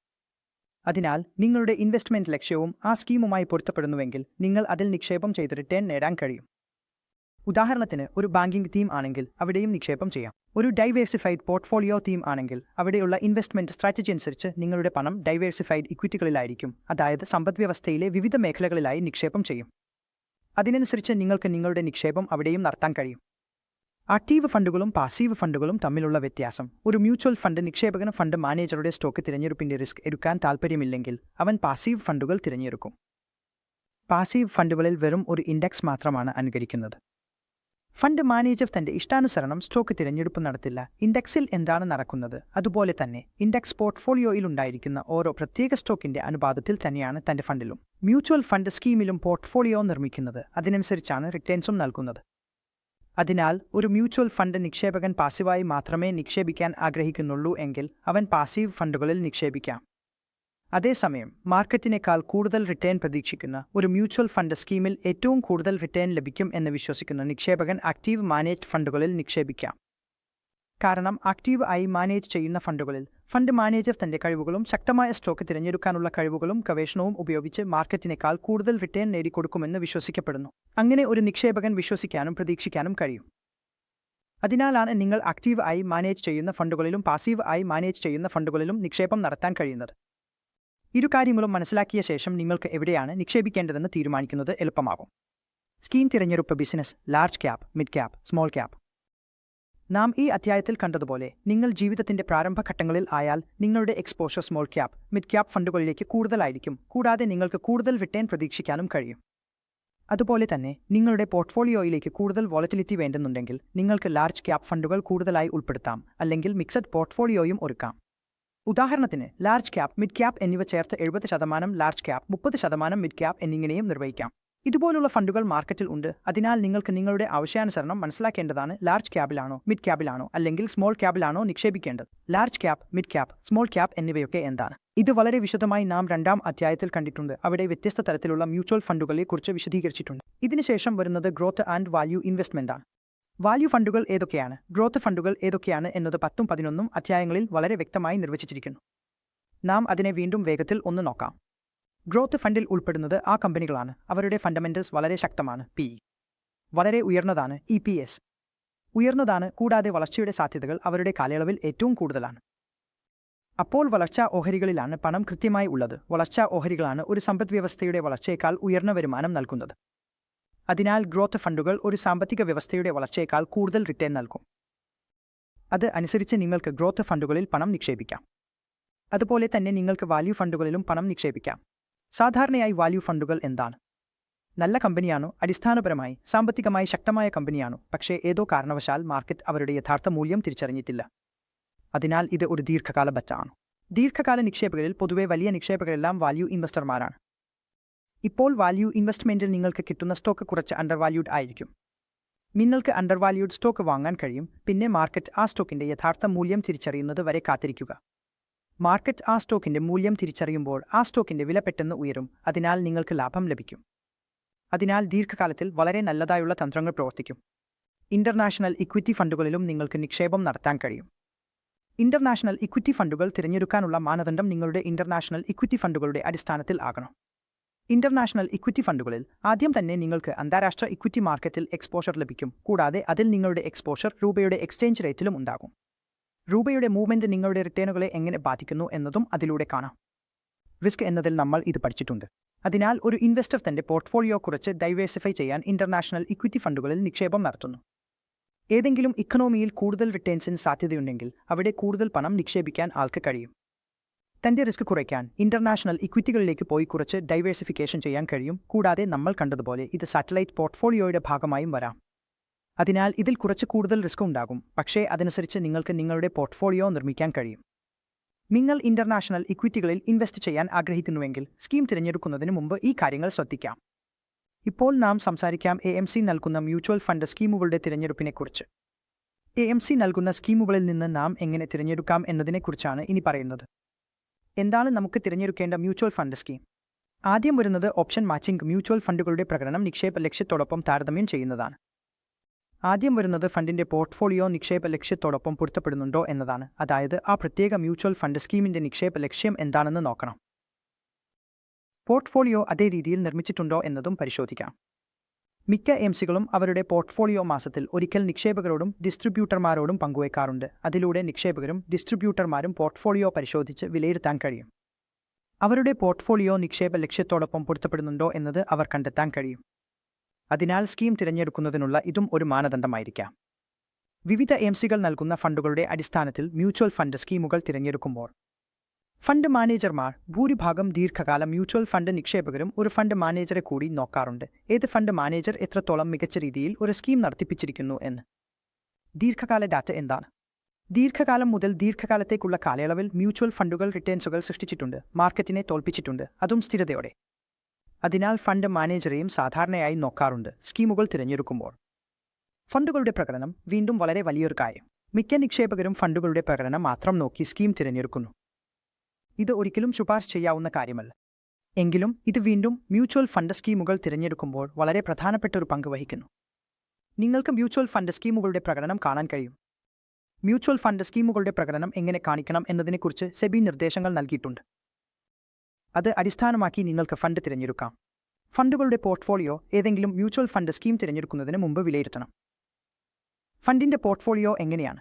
അതിനാൽ നിങ്ങളുടെ ഇൻവെസ്റ്റ്മെൻറ്റ് ലക്ഷ്യവും ആ സ്കീമുമായി പൊരുത്തപ്പെടുന്നുവെങ്കിൽ നിങ്ങൾ അതിൽ നിക്ഷേപം ചെയ്ത് റിട്ടേൺ നേടാൻ കഴിയും. ഉദാഹരണത്തിന് ഒരു ബാങ്കിംഗ് തീം ആണെങ്കിൽ അവിടെയും നിക്ഷേപം ചെയ്യാം. ഒരു ഡൈവേഴ്സിഫൈഡ് പോർട്ട്ഫോളിയോ തീം ആണെങ്കിൽ അവിടെയുള്ള ഇൻവെസ്റ്റ്മെൻറ്റ് സ്ട്രാറ്റജി അനുസരിച്ച് നിങ്ങളുടെ പണം ഡൈവേഴ്സിഫൈഡ് ഇക്വിറ്റികളിലായിരിക്കും. അതായത് സമ്പദ്വ്യവസ്ഥയിലെ വിവിധ മേഖലകളിലായി നിക്ഷേപം ചെയ്യും. അതിനനുസരിച്ച് നിങ്ങൾക്ക് നിങ്ങളുടെ നിക്ഷേപം അവിടെയും നടത്താൻ കഴിയും. ആക്റ്റീവ് ഫണ്ടുകളും പാസീവ് ഫണ്ടുകളും തമ്മിലുള്ള വ്യത്യാസം. ഒരു മ്യൂച്വൽ ഫണ്ട് നിക്ഷേപകന് ഫണ്ട് മാനേജറുടെ സ്റ്റോക്ക് തിരഞ്ഞെടുപ്പിൻ്റെ റിസ്ക് എടുക്കാൻ താൽപ്പര്യമില്ലെങ്കിൽ അവൻ പാസീവ് ഫണ്ടുകൾ തിരഞ്ഞെടുക്കും. പാസീവ് ഫണ്ടുകളിൽ വെറും ഒരു ഇൻഡെക്സ് മാത്രമാണ് അനുകരിക്കുന്നത്. ഫണ്ട് മാനേജർ തന്റെ ഇഷ്ടാനുസരണം സ്റ്റോക്ക് തിരഞ്ഞെടുപ്പ് നടത്തില്ല. ഇൻഡെക്സിൽ എന്താണ് നടക്കുന്നത് അതുപോലെ തന്നെ ഇൻഡെക്സ് പോർട്ട്ഫോളിയോയിൽ ഉണ്ടായിരിക്കുന്ന ഓരോ പ്രത്യേക സ്റ്റോക്കിന്റെ അനുപാതത്തിൽ തന്നെയാണ് തന്റെ ഫണ്ടിലും മ്യൂച്വൽ ഫണ്ട് സ്കീമിലും പോർട്ട്ഫോളിയോ നിർമ്മിക്കുന്നത്. അതിനനുസരിച്ചാണ് റിട്ടേൺസും നൽകുന്നത്. അതിനാൽ ഒരു മ്യൂച്വൽ ഫണ്ട് നിക്ഷേപകൻ പാസീവായി മാത്രമേ നിക്ഷേപിക്കാൻ ആഗ്രഹിക്കുന്നുള്ളൂ എങ്കിൽ അവൻ പാസീവ് ഫണ്ടുകളിൽ നിക്ഷേപിക്കാം. അതേസമയം മാർക്കറ്റിനേക്കാൾ കൂടുതൽ റിട്ടേൺ പ്രതീക്ഷിക്കുന്ന ഒരു മ്യൂച്വൽ ഫണ്ട് സ്കീമിൽ ഏറ്റവും കൂടുതൽ റിട്ടേൺ ലഭിക്കും എന്ന് വിശ്വസിക്കുന്ന നിക്ഷേപകൻ ആക്റ്റീവ് മാനേജ്ഡ് ഫണ്ടുകളിൽ നിക്ഷേപിക്കാം. കാരണം ആക്റ്റീവ് ആയി മാനേജ് ചെയ്യുന്ന ഫണ്ടുകളിൽ ഫണ്ട് മാനേജർ തന്റെ കഴിവുകളും ശക്തമായ സ്റ്റോക്ക് തിരഞ്ഞെടുക്കാനുള്ള കഴിവുകളും ഗവേഷണവും ഉപയോഗിച്ച് മാർക്കറ്റിനേക്കാൾ കൂടുതൽ റിട്ടേൺ നേടിക്കൊടുക്കുമെന്ന് വിശ്വസിക്കപ്പെടുന്നു. അങ്ങനെ ഒരു നിക്ഷേപകൻ വിശ്വസിക്കാനും പ്രതീക്ഷിക്കാനും കഴിയും. അതിനാലാണ് നിങ്ങൾ ആക്റ്റീവ് ആയി മാനേജ് ചെയ്യുന്ന ഫണ്ടുകളിലും പാസീവ് ആയി മാനേജ് ചെയ്യുന്ന ഫണ്ടുകളിലും നിക്ഷേപം നടത്താൻ കഴിയുന്നത്. ഇരു കാര്യങ്ങളും മനസ്സിലാക്കിയ ശേഷം നിങ്ങൾക്ക് എവിടെയാണ് നിക്ഷേപിക്കേണ്ടതെന്ന് തീരുമാനിക്കുന്നത് എളുപ്പമാകും. സ്കീം തിരഞ്ഞെടുപ്പ് business, large cap, mid cap, small cap. നാം ഈ അധ്യായത്തിൽ കണ്ടതുപോലെ നിങ്ങൾ ജീവിതത്തിന്റെ പ്രാരംഭഘട്ടങ്ങളിൽ ആയാൽ നിങ്ങളുടെ exposure small cap, mid cap ഫണ്ടുകളിലേക്ക് കൂടുതലായിരിക്കും. കൂടാതെ നിങ്ങൾക്ക് കൂടുതൽ റിട്ടേൺ പ്രതീക്ഷിക്കാനും കഴിയും. അതുപോലെ തന്നെ നിങ്ങളുടെ പോർട്ട്ഫോളിയോയിലേക്ക് കൂടുതൽ വോളറ്റിലിറ്റി വേണ്ടുന്നുണ്ടെങ്കിൽ നിങ്ങൾക്ക് ലാർജ് ക്യാപ്പ് ഫണ്ടുകൾ കൂടുതലായി ഉൾപ്പെടുത്താം. അല്ലെങ്കിൽ മിക്സഡ് പോർട്ട്ഫോളിയോയും ഒരുക്കാം. ഉദാഹരണത്തിന് ലാർജ് ക്യാപ്പ്, മിഡ് ക്യാപ്പ് എന്നിവ ചേർത്ത് 70% ലാർജ് ക്യാപ്പ്, 30% മിഡ് ക്യാപ്പ് എന്നിങ്ങനെയും നിർവഹിക്കാം. ഇതുപോലുള്ള ഫണ്ടുകൾ മാർക്കറ്റിൽ ഉണ്ട്. അതിനാൽ നിങ്ങൾക്ക് നിങ്ങളുടെ ആവശ്യാനുസരണം മനസ്സിലാക്കേണ്ടതാണ് ലാർജ് ക്യാപ്പിലാണോ മിഡ് ക്യാപ്പിലാണോ അല്ലെങ്കിൽ സ്മോൾ ക്യാപ്പിലാണോ നിക്ഷേപിക്കേണ്ടത്. Large cap, mid cap, small cap എന്നിവയൊക്കെ എന്താണ്? ഇത് വളരെ വിശദമായി നാം 2ാം അധ്യായത്തിൽ കണ്ടിട്ടുണ്ട്. അവിടെ വ്യത്യസ്ത തരത്തിലുള്ള മ്യൂച്വൽ ഫണ്ടുകളെ കുറിച്ച് വിശദീകരിച്ചിട്ടുണ്ട്. ഇതിനുശേഷം വരുന്നത് ഗ്രോത്ത് ആൻഡ് വാല്യൂ ഇൻവെസ്റ്റ്മെന്റാണ്. വാല്യൂ ഫണ്ടുകൾ ഏതൊക്കെയാണ്, ഗ്രോത്ത് ഫണ്ടുകൾ ഏതൊക്കെയാണ് എന്നത് 10ഉം 11ഉം അധ്യായങ്ങളിൽ വളരെ വ്യക്തമായി നിർവചിച്ചിരിക്കുന്നു. നാം അതിനെ വീണ്ടും വേഗത്തിൽ ഒന്ന് നോക്കാം. ഗ്രോത്ത് ഫണ്ടിൽ ഉൾപ്പെടുന്നത് ആ കമ്പനികളാണ് അവരുടെ ഫണ്ടമെന്റൽസ് വളരെ ശക്തമാണ്, PE വളരെ ഉയർന്നതാണ്, EPS ഉയർന്നതാണ്, കൂടാതെ വളർച്ചയുടെ സാധ്യതകൾ അവരുടെ കാലയളവിൽ ഏറ്റവും കൂടുതലാണ്. അപ്പോൾ വളർച്ചാ ഓഹരികളിലാണ് പണം കൃത്യമായി ഉള്ളത്. വളർച്ചാ ഓഹരികളാണ് ഒരു സമ്പദ്വ്യവസ്ഥയുടെ വളർച്ചയേക്കാൾ ഉയർന്ന വരുമാനം നൽകുന്നത്. അതിനാൽ ഗ്രോത്ത് ഫണ്ടുകൾ ഒരു സാമ്പത്തിക വ്യവസ്ഥയുടെ വളർച്ചയേക്കാൾ കൂടുതൽ റിട്ടേൺ നൽകും. അത് അനുസരിച്ച് നിങ്ങൾക്ക് ഗ്രോത്ത് ഫണ്ടുകളിൽ പണം നിക്ഷേപിക്കാം. അതുപോലെ തന്നെ നിങ്ങൾക്ക് വാല്യൂ ഫണ്ടുകളിലും പണം നിക്ഷേപിക്കാം. സാധാരണയായി വാല്യൂ ഫണ്ടുകൾ എന്താണ്? നല്ല കമ്പനിയാണോ? അടിസ്ഥാനപരമായി സാമ്പത്തികമായി ശക്തമായ കമ്പനിയാണോ? പക്ഷേ ഏതോ കാരണവശാൽ മാർക്കറ്റ് അവരുടെ യഥാർത്ഥ മൂല്യം തിരിച്ചറിഞ്ഞിട്ടില്ല. അതിനാൽ ഇത് ഒരു ദീർഘകാല ബറ്റാണ്. ദീർഘകാല നിക്ഷേപകരിൽ പൊതുവെ വലിയ നിക്ഷേപകരെല്ലാം വാല്യൂ ഇൻവെസ്റ്റർമാരാണ്. ഇപ്പോൾ വാല്യൂ ഇൻവെസ്റ്റ്മെന്റിൽ നിങ്ങൾക്ക് കിട്ടുന്ന സ്റ്റോക്ക് കുറച്ച് അണ്ടർവാല്യൂഡ് ആയിരിക്കും. നിങ്ങൾക്ക് അണ്ടർവാല്യൂഡ് സ്റ്റോക്ക് വാങ്ങാൻ കഴിയും. പിന്നെ മാർക്കറ്റ് ആ സ്റ്റോക്കിന്റെ യഥാർത്ഥ മൂല്യം തിരിച്ചറിയുന്നത് വരെ കാത്തിരിക്കുക. മാർക്കറ്റ് ആ സ്റ്റോക്കിന്റെ മൂല്യം തിരിച്ചറിയുമ്പോൾ ആ സ്റ്റോക്കിന്റെ വില പെട്ടെന്ന് ഉയരും. അതിനാൽ നിങ്ങൾക്ക് ലാഭം ലഭിക്കും. അതിനാൽ ദീർഘകാലത്തിൽ വളരെ നല്ലതായുള്ള തന്ത്രങ്ങൾ പ്രവർത്തിക്കും. ഇന്റർനാഷണൽ ഇക്വിറ്റി ഫണ്ടുകളിലും നിങ്ങൾക്ക് നിക്ഷേപം നടത്താൻ കഴിയും. ഇന്റർനാഷണൽ ഇക്വിറ്റി ഫണ്ടുകൾ തിരഞ്ഞെടുക്കാനുള്ള മാനദണ്ഡം നിങ്ങളുടെ ഇന്റർനാഷണൽ ഇക്വിറ്റി ഫണ്ടുകളുടെ അടിസ്ഥാനത്തിൽ ആകണം. ഇന്റർനാഷണൽ ഇക്വിറ്റി ഫണ്ടുകളിൽ ആദ്യം തന്നെ നിങ്ങൾക്ക് അന്താരാഷ്ട്ര ഇക്വിറ്റി മാർക്കറ്റിൽ എക്സ്പോഷർ ലഭിക്കും. കൂടാതെ അതിൽ നിങ്ങളുടെ എക്സ്പോഷർ രൂപയുടെ എക്സ്ചേഞ്ച് റേറ്റിലും ഉണ്ടാകും. രൂപയുടെ മൂവ്മെന്റ് നിങ്ങളുടെ റിട്ടേണുകളെ എങ്ങനെ ബാധിക്കുന്നു എന്നതും അതിലൂടെ കാണാം. റിസ്ക് എന്നതിൽ നമ്മൾ ഇത് പഠിച്ചിട്ടുണ്ട്. അതിനാൽ ഒരു ഇൻവെസ്റ്റർ തന്റെ പോർട്ട്ഫോളിയോ കുറച്ച് ഡൈവേഴ്സിഫൈ ചെയ്യാൻ ഇന്റർനാഷണൽ ഇക്വിറ്റി ഫണ്ടുകളിൽ നിക്ഷേപം നടത്തുന്നു. ഏതെങ്കിലും ഇക്കണോമിയിൽ കൂടുതൽ റിട്ടേൺസിന് സാധ്യതയുണ്ടെങ്കിൽ അവിടെ കൂടുതൽ പണം നിക്ഷേപിക്കാൻ ആൾക്ക് കഴിയും. തന്റെ റിസ്ക് കുറയ്ക്കാൻ ഇന്റർനാഷണൽ ഇക്വിറ്റികളിലേക്ക് പോയി കുറച്ച് ഡൈവേഴ്സിഫിക്കേഷൻ ചെയ്യാൻ കഴിയും. കൂടാതെ നമ്മൾ കണ്ടതുപോലെ ഇത് സാറ്റലൈറ്റ് പോർട്ട്ഫോളിയോയുടെ ഭാഗമായും വരാം. അതിനാൽ ഇതിൽ കുറച്ച് കൂടുതൽ റിസ്ക് ഉണ്ടാകും. പക്ഷേ അതനുസരിച്ച് നിങ്ങൾക്ക് നിങ്ങളുടെ പോർട്ട്ഫോളിയോ നിർമ്മിക്കാൻ കഴിയും. നിങ്ങൾ ഇന്റർനാഷണൽ ഇക്വിറ്റികളിൽ ഇൻവെസ്റ്റ് ചെയ്യാൻ ആഗ്രഹിക്കുന്നുവെങ്കിൽ സ്കീം തിരഞ്ഞെടുക്കുന്നതിന് മുമ്പ് ഈ കാര്യങ്ങൾ ശ്രദ്ധിക്കാം. ഇപ്പോൾ നാം സംസാരിക്കാം AMC നൽകുന്ന മ്യൂച്വൽ ഫണ്ട് സ്കീമുകളുടെ തിരഞ്ഞെടുപ്പിനെക്കുറിച്ച്. AMC നൽകുന്ന സ്കീമുകളിൽ നിന്ന് നാം എങ്ങനെ തിരഞ്ഞെടുക്കാം എന്നതിനെക്കുറിച്ചാണ് ഇനി പറയുന്നത്. എന്താണ് നമുക്ക് തിരഞ്ഞെടുക്കേണ്ട മ്യൂച്വൽ ഫണ്ട് സ്കീം? ആദ്യം വരുന്നത് ഓപ്ഷൻ മാച്ചിംഗ്. മ്യൂച്വൽ ഫണ്ടുകളുടെ പ്രകടനം നിക്ഷേപ ലക്ഷ്യത്തോടൊപ്പം താരതമ്യം ചെയ്യുന്നതാണ്. ആദ്യം വരുന്നത് ഫണ്ടിന്റെ പോർട്ട്ഫോളിയോ നിക്ഷേപ ലക്ഷ്യത്തോടൊപ്പം പൊരുത്തപ്പെടുന്നുണ്ടോ എന്നതാണ്. അതായത് ആ പ്രത്യേക മ്യൂച്വൽ ഫണ്ട് സ്കീമിന്റെ നിക്ഷേപ ലക്ഷ്യം എന്താണെന്ന് നോക്കണം. പോർട്ട്ഫോളിയോ അതേ രീതിയിൽ നിർമ്മിച്ചിട്ടുണ്ടോ എന്നതും പരിശോധിക്കാം. മിക്ക AMCകളും അവരുടെ പോർട്ട്ഫോളിയോ മാസത്തിൽ ഒരിക്കൽ നിക്ഷേപകരോടും ഡിസ്ട്രിബ്യൂട്ടർമാരോടും പങ്കുവയ്ക്കാറുണ്ട്. അതിലൂടെ നിക്ഷേപകരും ഡിസ്ട്രിബ്യൂട്ടർമാരും പോർട്ട്ഫോളിയോ പരിശോധിച്ച് വിലയിരുത്താൻ കഴിയും. അവരുടെ പോർട്ട്ഫോളിയോ നിക്ഷേപ ലക്ഷ്യത്തോടൊപ്പം പൊരുത്തപ്പെടുന്നുണ്ടോ എന്നത് അവർ കണ്ടെത്താൻ കഴിയും. അതിനാൽ സ്കീം തിരഞ്ഞെടുക്കുന്നതിനുള്ള ഇതും ഒരു മാനദണ്ഡമായിരിക്കാം. വിവിധ AMCകൾ നൽകുന്ന ഫണ്ടുകളുടെ അടിസ്ഥാനത്തിൽ മ്യൂച്വൽ ഫണ്ട് സ്കീമുകൾ തിരഞ്ഞെടുക്കുമ്പോൾ ഫണ്ട് മാനേജർമാർ ഭൂരിഭാഗം ദീർഘകാല മ്യൂച്വൽ ഫണ്ട് നിക്ഷേപകരും ഒരു ഫണ്ട് മാനേജറെ കൂടി നോക്കാറുണ്ട്. ഏത് ഫണ്ട് മാനേജർ എത്രത്തോളം മികച്ച രീതിയിൽ ഒരു സ്കീം നടത്തിപ്പിച്ചിരിക്കുന്നു എന്ന്. ദീർഘകാല ഡാറ്റ എന്താണ്? ദീർഘകാലം മുതൽ ദീർഘകാലത്തേക്കുള്ള കാലയളവിൽ മ്യൂച്വൽ ഫണ്ടുകൾ റിട്ടേൺസുകൾ സൃഷ്ടിച്ചിട്ടുണ്ട്, മാർക്കറ്റിനെ തോൽപ്പിച്ചിട്ടുണ്ട്, അതും സ്ഥിരതയോടെ. അതിനാൽ ഫണ്ട് മാനേജറെയും സാധാരണയായി നോക്കാറുണ്ട് സ്കീമുകൾ തിരഞ്ഞെടുക്കുമ്പോൾ. ഫണ്ടുകളുടെ പ്രകടനം വീണ്ടും വളരെ വലിയൊരു കാര്യം. മിക്ക നിക്ഷേപകരും ഫണ്ടുകളുടെ പ്രകടനം മാത്രം നോക്കി സ്കീം തിരഞ്ഞെടുക്കുന്നു. ഇത് ഒരിക്കലും ശുപാർശ ചെയ്യാവുന്ന കാര്യമല്ല. എങ്കിലും ഇത് വീണ്ടും മ്യൂച്വൽ ഫണ്ട് സ്കീമുകൾ തിരഞ്ഞെടുക്കുമ്പോൾ വളരെ പ്രധാനപ്പെട്ട ഒരു പങ്ക് വഹിക്കുന്നു. നിങ്ങൾക്ക് മ്യൂച്വൽ ഫണ്ട് സ്കീമുകളുടെ പ്രകടനം കാണാൻ കഴിയും. മ്യൂച്വൽ ഫണ്ട് സ്കീമുകളുടെ പ്രകടനം എങ്ങനെ കാണിക്കണം എന്നതിനെക്കുറിച്ച് സെബി നിർദ്ദേശങ്ങൾ നൽകിയിട്ടുണ്ട്. അത് അടിസ്ഥാനമാക്കി നിങ്ങൾക്ക് ഫണ്ട് തിരഞ്ഞെടുക്കാം. ഫണ്ടുകളുടെ പോർട്ട്ഫോളിയോ ഏതെങ്കിലും മ്യൂച്വൽ ഫണ്ട് സ്കീം തിരഞ്ഞെടുക്കുന്നതിന് മുമ്പ് വിലയിരുത്തണം. ഫണ്ടിന്റെ പോർട്ട്ഫോളിയോ എങ്ങനെയാണ്?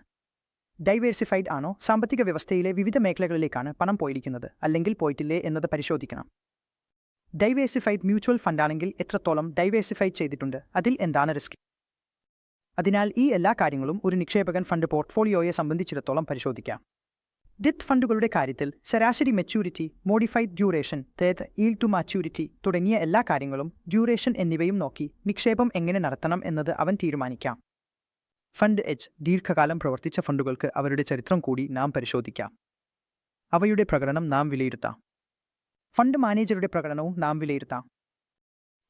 ഡൈവേഴ്സിഫൈഡ് ആണോ? സാമ്പത്തിക വ്യവസ്ഥയിലെ വിവിധ മേഖലകളിലേക്കാണ് പണം പോയിരിക്കുന്നത്, അല്ലെങ്കിൽ പോയിട്ടില്ലേ എന്നത് പരിശോധിക്കണം. ഡൈവേഴ്സിഫൈഡ് മ്യൂച്വൽ ഫണ്ടാണെങ്കിൽ എത്രത്തോളം ഡൈവേഴ്സിഫൈഡ് ചെയ്തിട്ടുണ്ട്? അതിൽ എന്താണ് റിസ്ക്? അതിനാൽ ഈ എല്ലാ കാര്യങ്ങളും ഒരു നിക്ഷേപകൻ ഫണ്ട് പോർട്ട്ഫോളിയോയെ സംബന്ധിച്ചിടത്തോളം പരിശോധിക്കാം. ഡെത്ത് ഫണ്ടുകളുടെ കാര്യത്തിൽ ശരാശരി maturity, modified duration, yield to maturity തുടങ്ങിയ എല്ലാ കാര്യങ്ങളും, ഡ്യൂറേഷൻ എന്നിവയും നോക്കി നിക്ഷേപം എങ്ങനെ നടത്തണം എന്നത് അവൻ തീരുമാനിക്കാം. ഫണ്ട് എച്ച് ദീർഘകാലം പ്രവർത്തിച്ച ഫണ്ടുകൾക്ക് അവരുടെ ചരിത്രം കൂടി നാം പരിശോധിക്കാം. അവയുടെ പ്രകടനം നാം വിലയിരുത്താം. ഫണ്ട് മാനേജറുടെ പ്രകടനവും നാം വിലയിരുത്താം.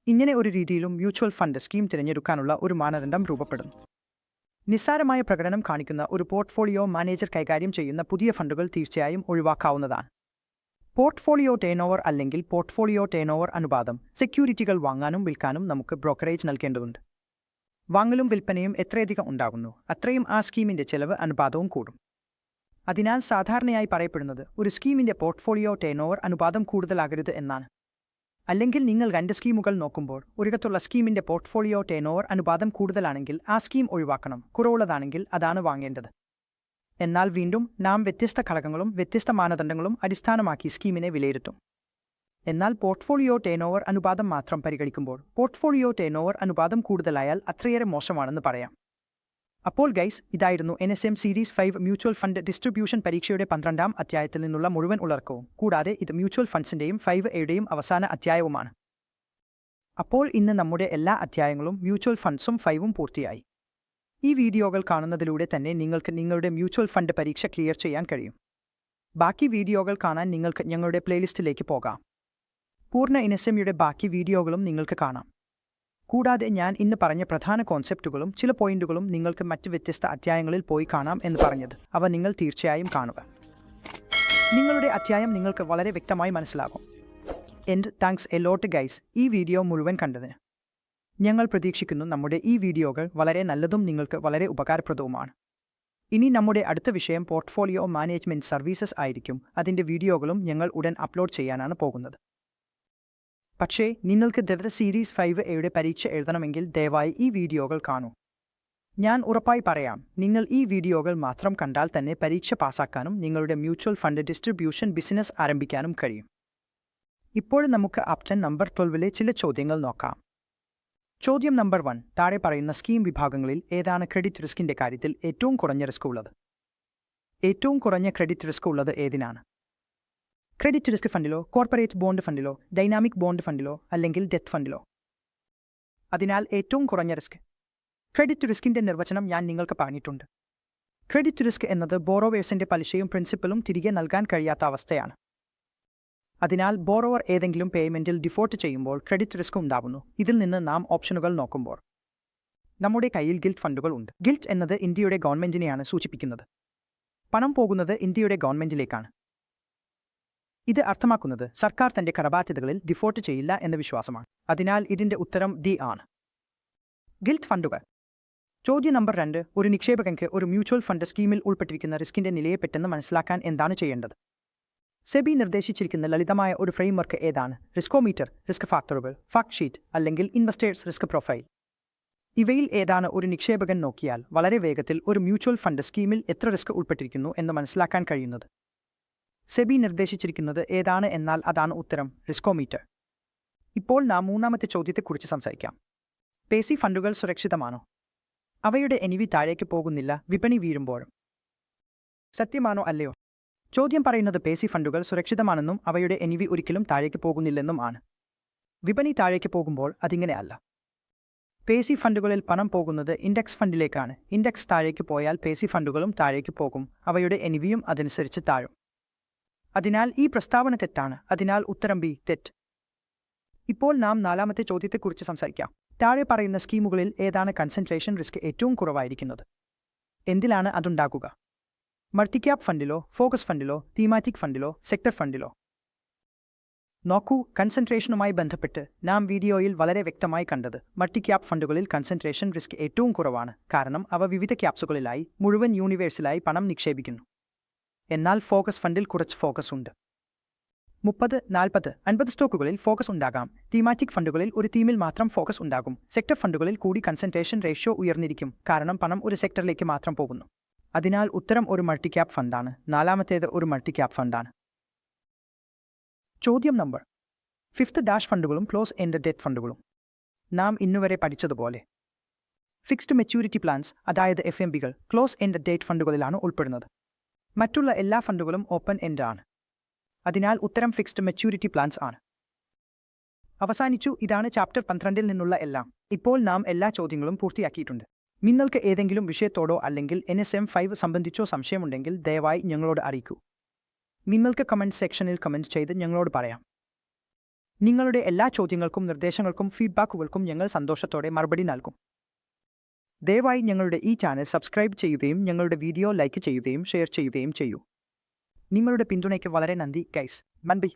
ഇങ്ങനെ ഒരു രീതിയിലും മ്യൂച്വൽ ഫണ്ട് സ്കീം തിരഞ്ഞെടുക്കാനുള്ള ഒരു മാനദണ്ഡം രൂപപ്പെടുന്നു. നിസ്സാരമായ പ്രകടനം കാണിക്കുന്ന ഒരു പോർട്ട്ഫോളിയോ മാനേജർ കൈകാര്യം ചെയ്യുന്ന പുതിയ ഫണ്ടുകൾ തീർച്ചയായും ഒഴിവാക്കാവുന്നതാണ്. പോർട്ട്ഫോളിയോ ടേൺഓവർ അല്ലെങ്കിൽ പോർട്ട്ഫോളിയോ ടേൺഓവർ അനുപാതം. സെക്യൂരിറ്റികൾ വാങ്ങാനും വിൽക്കാനും നമുക്ക് ബ്രോക്കറേജ് നൽകേണ്ടതുണ്ട്. വാങ്ങലും വിൽപ്പനയും എത്രയധികം ഉണ്ടാകുന്നു അത്രയും ആ സ്കീമിന്റെ ചെലവ് അനുപാതവും കൂടും. അതിനാൽ സാധാരണയായി പറയപ്പെടുന്നത് ഒരു സ്കീമിന്റെ പോർട്ട്ഫോളിയോ ടേൺഓവർ അനുപാതം കൂടുതലാകരുത് എന്നാണ്. അല്ലെങ്കിൽ നിങ്ങൾ രണ്ട് സ്കീമുകൾ നോക്കുമ്പോൾ ഒരിടത്തുള്ള സ്കീമിന്റെ പോർട്ട്ഫോളിയോ ടേൺഓവർ അനുപാതം കൂടുതലാണെങ്കിൽ ആ സ്കീം ഒഴിവാക്കണം. കുറവുള്ളതാണെങ്കിൽ അതാണ് വാങ്ങേണ്ടത്. എന്നാൽ വീണ്ടും നാം വ്യത്യസ്ത ഘടകങ്ങളും വ്യത്യസ്ത മാനദണ്ഡങ്ങളും അടിസ്ഥാനമാക്കി സ്കീമിനെ വിലയിരുത്തും. എന്നാൽ പോർട്ട്ഫോളിയോ ടേൺഓവർ അനുപാതം മാത്രം പരിഗണിക്കുമ്പോൾ പോർട്ട്ഫോളിയോ ടേൺഓവർ അനുപാതം കൂടുതലായാൽ അത്രയേറെ മോശമാണെന്ന് പറയാം. അപ്പോൾ ഗൈസ്, ഇതായിരുന്നു NSM series 5 mutual fund distribution പരീക്ഷയുടെ 12ാം അധ്യായത്തിൽ നിന്നുള്ള മുഴുവൻ ഉള്ളടക്കവും. കൂടാതെ ഇത് മ്യൂച്വൽ ഫണ്ട്സിന്റെയും 5Aയുടെയും അവസാന അധ്യായവുമാണ്. അപ്പോൾ ഇന്ന് നമ്മുടെ എല്ലാ അധ്യായങ്ങളും മ്യൂച്വൽ ഫണ്ട്സും 5ഉം പൂർത്തിയായി. ഈ വീഡിയോകൾ കാണുന്നതിലൂടെ തന്നെ നിങ്ങൾക്ക് നിങ്ങളുടെ മ്യൂച്വൽ ഫണ്ട് പരീക്ഷ ക്ലിയർ ചെയ്യാൻ കഴിയും. ബാക്കി വീഡിയോകൾ കാണാൻ നിങ്ങൾക്ക് ഞങ്ങളുടെ പ്ലേലിസ്റ്റിലേക്ക് പോകാം. പൂർണ്ണ NSMയുടെ ബാക്കി വീഡിയോകളും നിങ്ങൾക്ക് കാണാം. കൂടാതെ ഞാൻ ഇന്ന് പറഞ്ഞ പ്രധാന കോൺസെപ്റ്റുകളും ചില പോയിന്റുകളും നിങ്ങൾക്ക് മറ്റ് വ്യത്യസ്ത അധ്യായങ്ങളിൽ പോയി കാണാം എന്ന് പറഞ്ഞത് അവ നിങ്ങൾ തീർച്ചയായും കാണുക. നിങ്ങളുടെ അധ്യായം നിങ്ങൾക്ക് വളരെ വ്യക്തമായി മനസ്സിലാകും. താങ്ക്സ് എ ലോട്ട് ഗൈസ് ഈ വീഡിയോ മുഴുവൻ കണ്ടതിന്. ഞങ്ങൾ പ്രതീക്ഷിക്കുന്നു നമ്മുടെ ഈ വീഡിയോകൾ വളരെ നല്ലതും നിങ്ങൾക്ക് വളരെ ഉപകാരപ്രദവുമാണ്. ഇനി നമ്മുടെ അടുത്ത വിഷയം പോർട്ട്ഫോളിയോ മാനേജ്മെന്റ് സർവീസസ് ആയിരിക്കും. അതിൻ്റെ വീഡിയോകളും ഞങ്ങൾ ഉടൻ അപ്ലോഡ് ചെയ്യാനാണ് പോകുന്നത്. പക്ഷേ നിങ്ങൾക്ക് സീരീസ് 5Aയുടെ പരീക്ഷ എഴുതണമെങ്കിൽ ദയവായി ഈ വീഡിയോകൾ കാണൂ. ഞാൻ ഉറപ്പായി പറയാം, നിങ്ങൾ ഈ വീഡിയോകൾ മാത്രം കണ്ടാൽ തന്നെ പരീക്ഷ പാസാക്കാനും നിങ്ങളുടെ മ്യൂച്വൽ ഫണ്ട് ഡിസ്ട്രിബ്യൂഷൻ ബിസിനസ് ആരംഭിക്കാനും കഴിയും. ഇപ്പോൾ നമുക്ക് ഓപ്ഷൻ നമ്പർ 12ലെ ചില ചോദ്യങ്ങൾ നോക്കാം. ചോദ്യം നമ്പർ 1. താഴെ പറയുന്ന സ്കീം വിഭാഗങ്ങളിൽ ഏതാണ് ക്രെഡിറ്റ് റിസ്കിന്റെ കാര്യത്തിൽ ഏറ്റവും കുറഞ്ഞ റിസ്ക് ഉള്ളത്? ഏറ്റവും കുറഞ്ഞ ക്രെഡിറ്റ് റിസ്ക് ഉള്ളത് ഏതിനാണ്? ക്രെഡിറ്റ് റിസ്ക് ഫണ്ടിലോ, കോർപ്പറേറ്റ് ബോണ്ട് ഫണ്ടിലോ, ഡൈനാമിക് ബോണ്ട് ഫണ്ടിലോ അല്ലെങ്കിൽ ഡെത്ത് ഫണ്ടിലോ? അതിനാൽ ഏറ്റവും കുറഞ്ഞ റിസ്ക്. ക്രെഡിറ്റ് റിസ്കിന്റെ നിർവചനം ഞാൻ നിങ്ങൾക്ക് പറഞ്ഞിട്ടുണ്ട്. ക്രെഡിറ്റ് റിസ്ക് എന്നത് ബോറോവേഴ്സിന്റെ പലിശയും പ്രിൻസിപ്പലും തിരികെ നൽകാൻ കഴിയാത്ത അവസ്ഥയാണ്. അതിനാൽ ബോറോവർ ഏതെങ്കിലും പേയ്മെന്റിൽ ഡിഫോൾട്ട് ചെയ്യുമ്പോൾ ക്രെഡിറ്റ് റിസ്ക് ഉണ്ടാവുന്നു. ഇതിൽ നിന്ന് നാം ഓപ്ഷനുകൾ നോക്കുമ്പോൾ നമ്മുടെ കയ്യിൽ ഗിൽറ്റ് ഫണ്ടുകൾ ഉണ്ട്. ഗിൽറ്റ് എന്നത് ഇന്ത്യയുടെ ഗവൺമെന്റിനെയാണ് സൂചിപ്പിക്കുന്നത്. പണം പോകുന്നത് ഇന്ത്യയുടെ ഗവൺമെന്റിലേക്കാണ്. ഇത് അർത്ഥമാക്കുന്നത് സർക്കാർ തന്റെ കടബാധ്യതകളിൽ ഡിഫോൾട്ട് ചെയ്യില്ല എന്ന വിശ്വാസമാണ്. അതിനാൽ ഇതിന്റെ ഉത്തരം ഡി ആണ്. ഗിൽറ്റ് ഫണ്ടുകൾ. ചോദ്യം നമ്പർ 2. ഒരു നിക്ഷേപകന് ഒരു മ്യൂച്വൽ ഫണ്ട് സ്കീമിൽ ഉൾപ്പെട്ടിരിക്കുന്ന റിസ്കിന്റെ നിലയെ പെട്ടെന്ന് മനസ്സിലാക്കാൻ എന്താണ് ചെയ്യേണ്ടത്? സെബി നിർദ്ദേശിച്ചിരിക്കുന്ന ലളിതമായ ഒരു ഫ്രെയിംവർക്ക് ഏതാണ്? റിസ്കോമീറ്റർ, റിസ്ക് ഫാക്ടറുകൾ, ഫാക്ട് ഷീറ്റ് അല്ലെങ്കിൽ ഇൻവെസ്റ്റേഴ്സ് റിസ്ക് പ്രൊഫൈൽ? ഇവയിൽ ഏതാണ് ഒരു നിക്ഷേപകൻ നോക്കിയാൽ വളരെ വേഗത്തിൽ ഒരു മ്യൂച്വൽ ഫണ്ട് സ്കീമിൽ എത്ര റിസ്ക് ഉൾപ്പെട്ടിരിക്കുന്നു എന്ന് മനസ്സിലാക്കാൻ കഴിയുന്നത്? സെബി നിർദ്ദേശിച്ചിരിക്കുന്നത് ഏതാണ് എന്നാൽ അതാണ് ഉത്തരം, റിസ്കോമീറ്റർ. ഇപ്പോൾ നാം മൂന്നാമത്തെ ചോദ്യത്തെക്കുറിച്ച് സംസാരിക്കാം. പേസി ഫണ്ടുകൾ സുരക്ഷിതമാണോ? അവയുടെ NAV താഴേക്ക് പോകുന്നില്ല വിപണി വീഴുമ്പോഴും. സത്യമാണോ അല്ലയോ? ചോദ്യം പറയുന്നത് പേസി ഫണ്ടുകൾ സുരക്ഷിതമാണെന്നും അവയുടെ NAV ഒരിക്കലും താഴേക്ക് പോകുന്നില്ലെന്നും ആണ്. വിപണി താഴേക്ക് പോകുമ്പോൾ അതിങ്ങനെ അല്ല. പേസി ഫണ്ടുകളിൽ പണം പോകുന്നത് ഇൻഡെക്സ് ഫണ്ടിലേക്കാണ്. ഇൻഡെക്സ് താഴേക്ക് പോയാൽ പേസി ഫണ്ടുകളും താഴേക്ക് പോകും. അവയുടെ NAVയും അതനുസരിച്ച് താഴും. അതിനാൽ ഈ പ്രസ്താവന തെറ്റാണ്. അതിനാൽ ഉത്തരം ബി, തെറ്റ്. ഇപ്പോൾ നാം നാലാമത്തെ ചോദ്യത്തെക്കുറിച്ച് സംസാരിക്കാം. താഴെ പറയുന്ന സ്കീമുകളിൽ ഏതാണ് കൺസെൻട്രേഷൻ റിസ്ക് ഏറ്റവും കുറവായിരിക്കുന്നത്? എന്തിലാണ് അതുണ്ടാകുക? മൾട്ടിക്യാപ് ഫണ്ടിലോ, ഫോക്കസ് ഫണ്ടിലോ, തീമാറ്റിക് ഫണ്ടിലോ, സെക്ടർ ഫണ്ടിലോ? നോക്കൂ, കൺസെൻട്രേഷനുമായി ബന്ധപ്പെട്ട് നാം വീഡിയോയിൽ വളരെ വ്യക്തമായി കണ്ടത് മൾട്ടിക്യാപ് ഫണ്ടുകളിൽ കൺസെൻട്രേഷൻ റിസ്ക് ഏറ്റവും കുറവാണ്. കാരണം അവ വിവിധ ക്യാപ്സുകളിലായി മുഴുവൻ യൂണിവേഴ്സിലായി പണം നിക്ഷേപിക്കുന്നു. എന്നാൽ ഫോക്കസ് ഫണ്ടിൽ കുറച്ച് ഫോക്കസ് ഉണ്ട്. 30, 40, 50 സ്റ്റോക്കുകളിൽ ഫോക്കസ് ഉണ്ടാകാം. തീമാറ്റിക് ഫണ്ടുകളിൽ ഒരു തീമിൽ മാത്രം ഫോക്കസ് ഉണ്ടാകും. സെക്ടർ ഫണ്ടുകളിൽ കൂടി കൺസെൻട്രേഷൻ റേഷ്യോ ഉയർന്നിരിക്കും. കാരണം പണം ഒരു സെക്ടറിലേക്ക് മാത്രം പോകുന്നു. അതിനാൽ ഉത്തരം ഒരു മൾട്ടിക്യാപ് ഫണ്ടാണ്. നാലാമത്തേത് ഒരു മൾട്ടിക്യാപ് ഫണ്ടാണ്. ചോദ്യം നമ്പർ 5 ഫണ്ടുകളും ക്ലോസ് എൻഡ് ഡെറ്റ് ഫണ്ടുകളും. നാം ഇന്നുവരെ പഠിച്ചതുപോലെ ഫിക്സ്ഡ് മെച്യൂരിറ്റി പ്ലാൻസ്, അതായത് FMBകൾ ക്ലോസ് എൻഡ് ഡെറ്റ് ഫണ്ടുകളിലാണ് ഉൾപ്പെടുന്നത്. മറ്റുള്ള എല്ലാ ഫണ്ടുകളും ഓപ്പൺ എൻഡ് ആണ്. അതിനാൽ ഉത്തരം ഫിക്സ്ഡ് മെച്യൂരിറ്റി പ്ലാൻസ് ആണ്. അവസാനിച്ചു. ഇതാണ് ചാപ്റ്റർ 12ൽ നിന്നുള്ള എല്ലാം. ഇപ്പോൾ നാം എല്ലാ ചോദ്യങ്ങളും പൂർത്തിയാക്കിയിട്ടുണ്ട്. നിങ്ങൾക്ക് ഏതെങ്കിലും വിഷയത്തോടോ അല്ലെങ്കിൽ NSM 5 സംബന്ധിച്ചോ സംശയമുണ്ടെങ്കിൽ ദയവായി ഞങ്ങളോട് അറിയിക്കൂ. നിങ്ങൾക്ക് കമന്റ് സെക്ഷനിൽ കമന്റ് ചെയ്ത് ഞങ്ങളോട് പറയാം. നിങ്ങളുടെ എല്ലാ ചോദ്യങ്ങൾക്കും നിർദ്ദേശങ്ങൾക്കും ഫീഡ്ബാക്കുകൾക്കും ഞങ്ങൾ സന്തോഷത്തോടെ മറുപടി നൽകും. ദയവായി ഞങ്ങളുടെ ഈ ചാനൽ സബ്സ്ക്രൈബ് ചെയ്യുകയും ഞങ്ങളുടെ വീഡിയോ ലൈക്ക് ചെയ്യുകയും ഷെയർ ചെയ്യുകയും ചെയ്യൂ. നിങ്ങളുടെ പിന്തുണയ്ക്ക് വളരെ നന്ദി ഗൈസ്. ബൈ.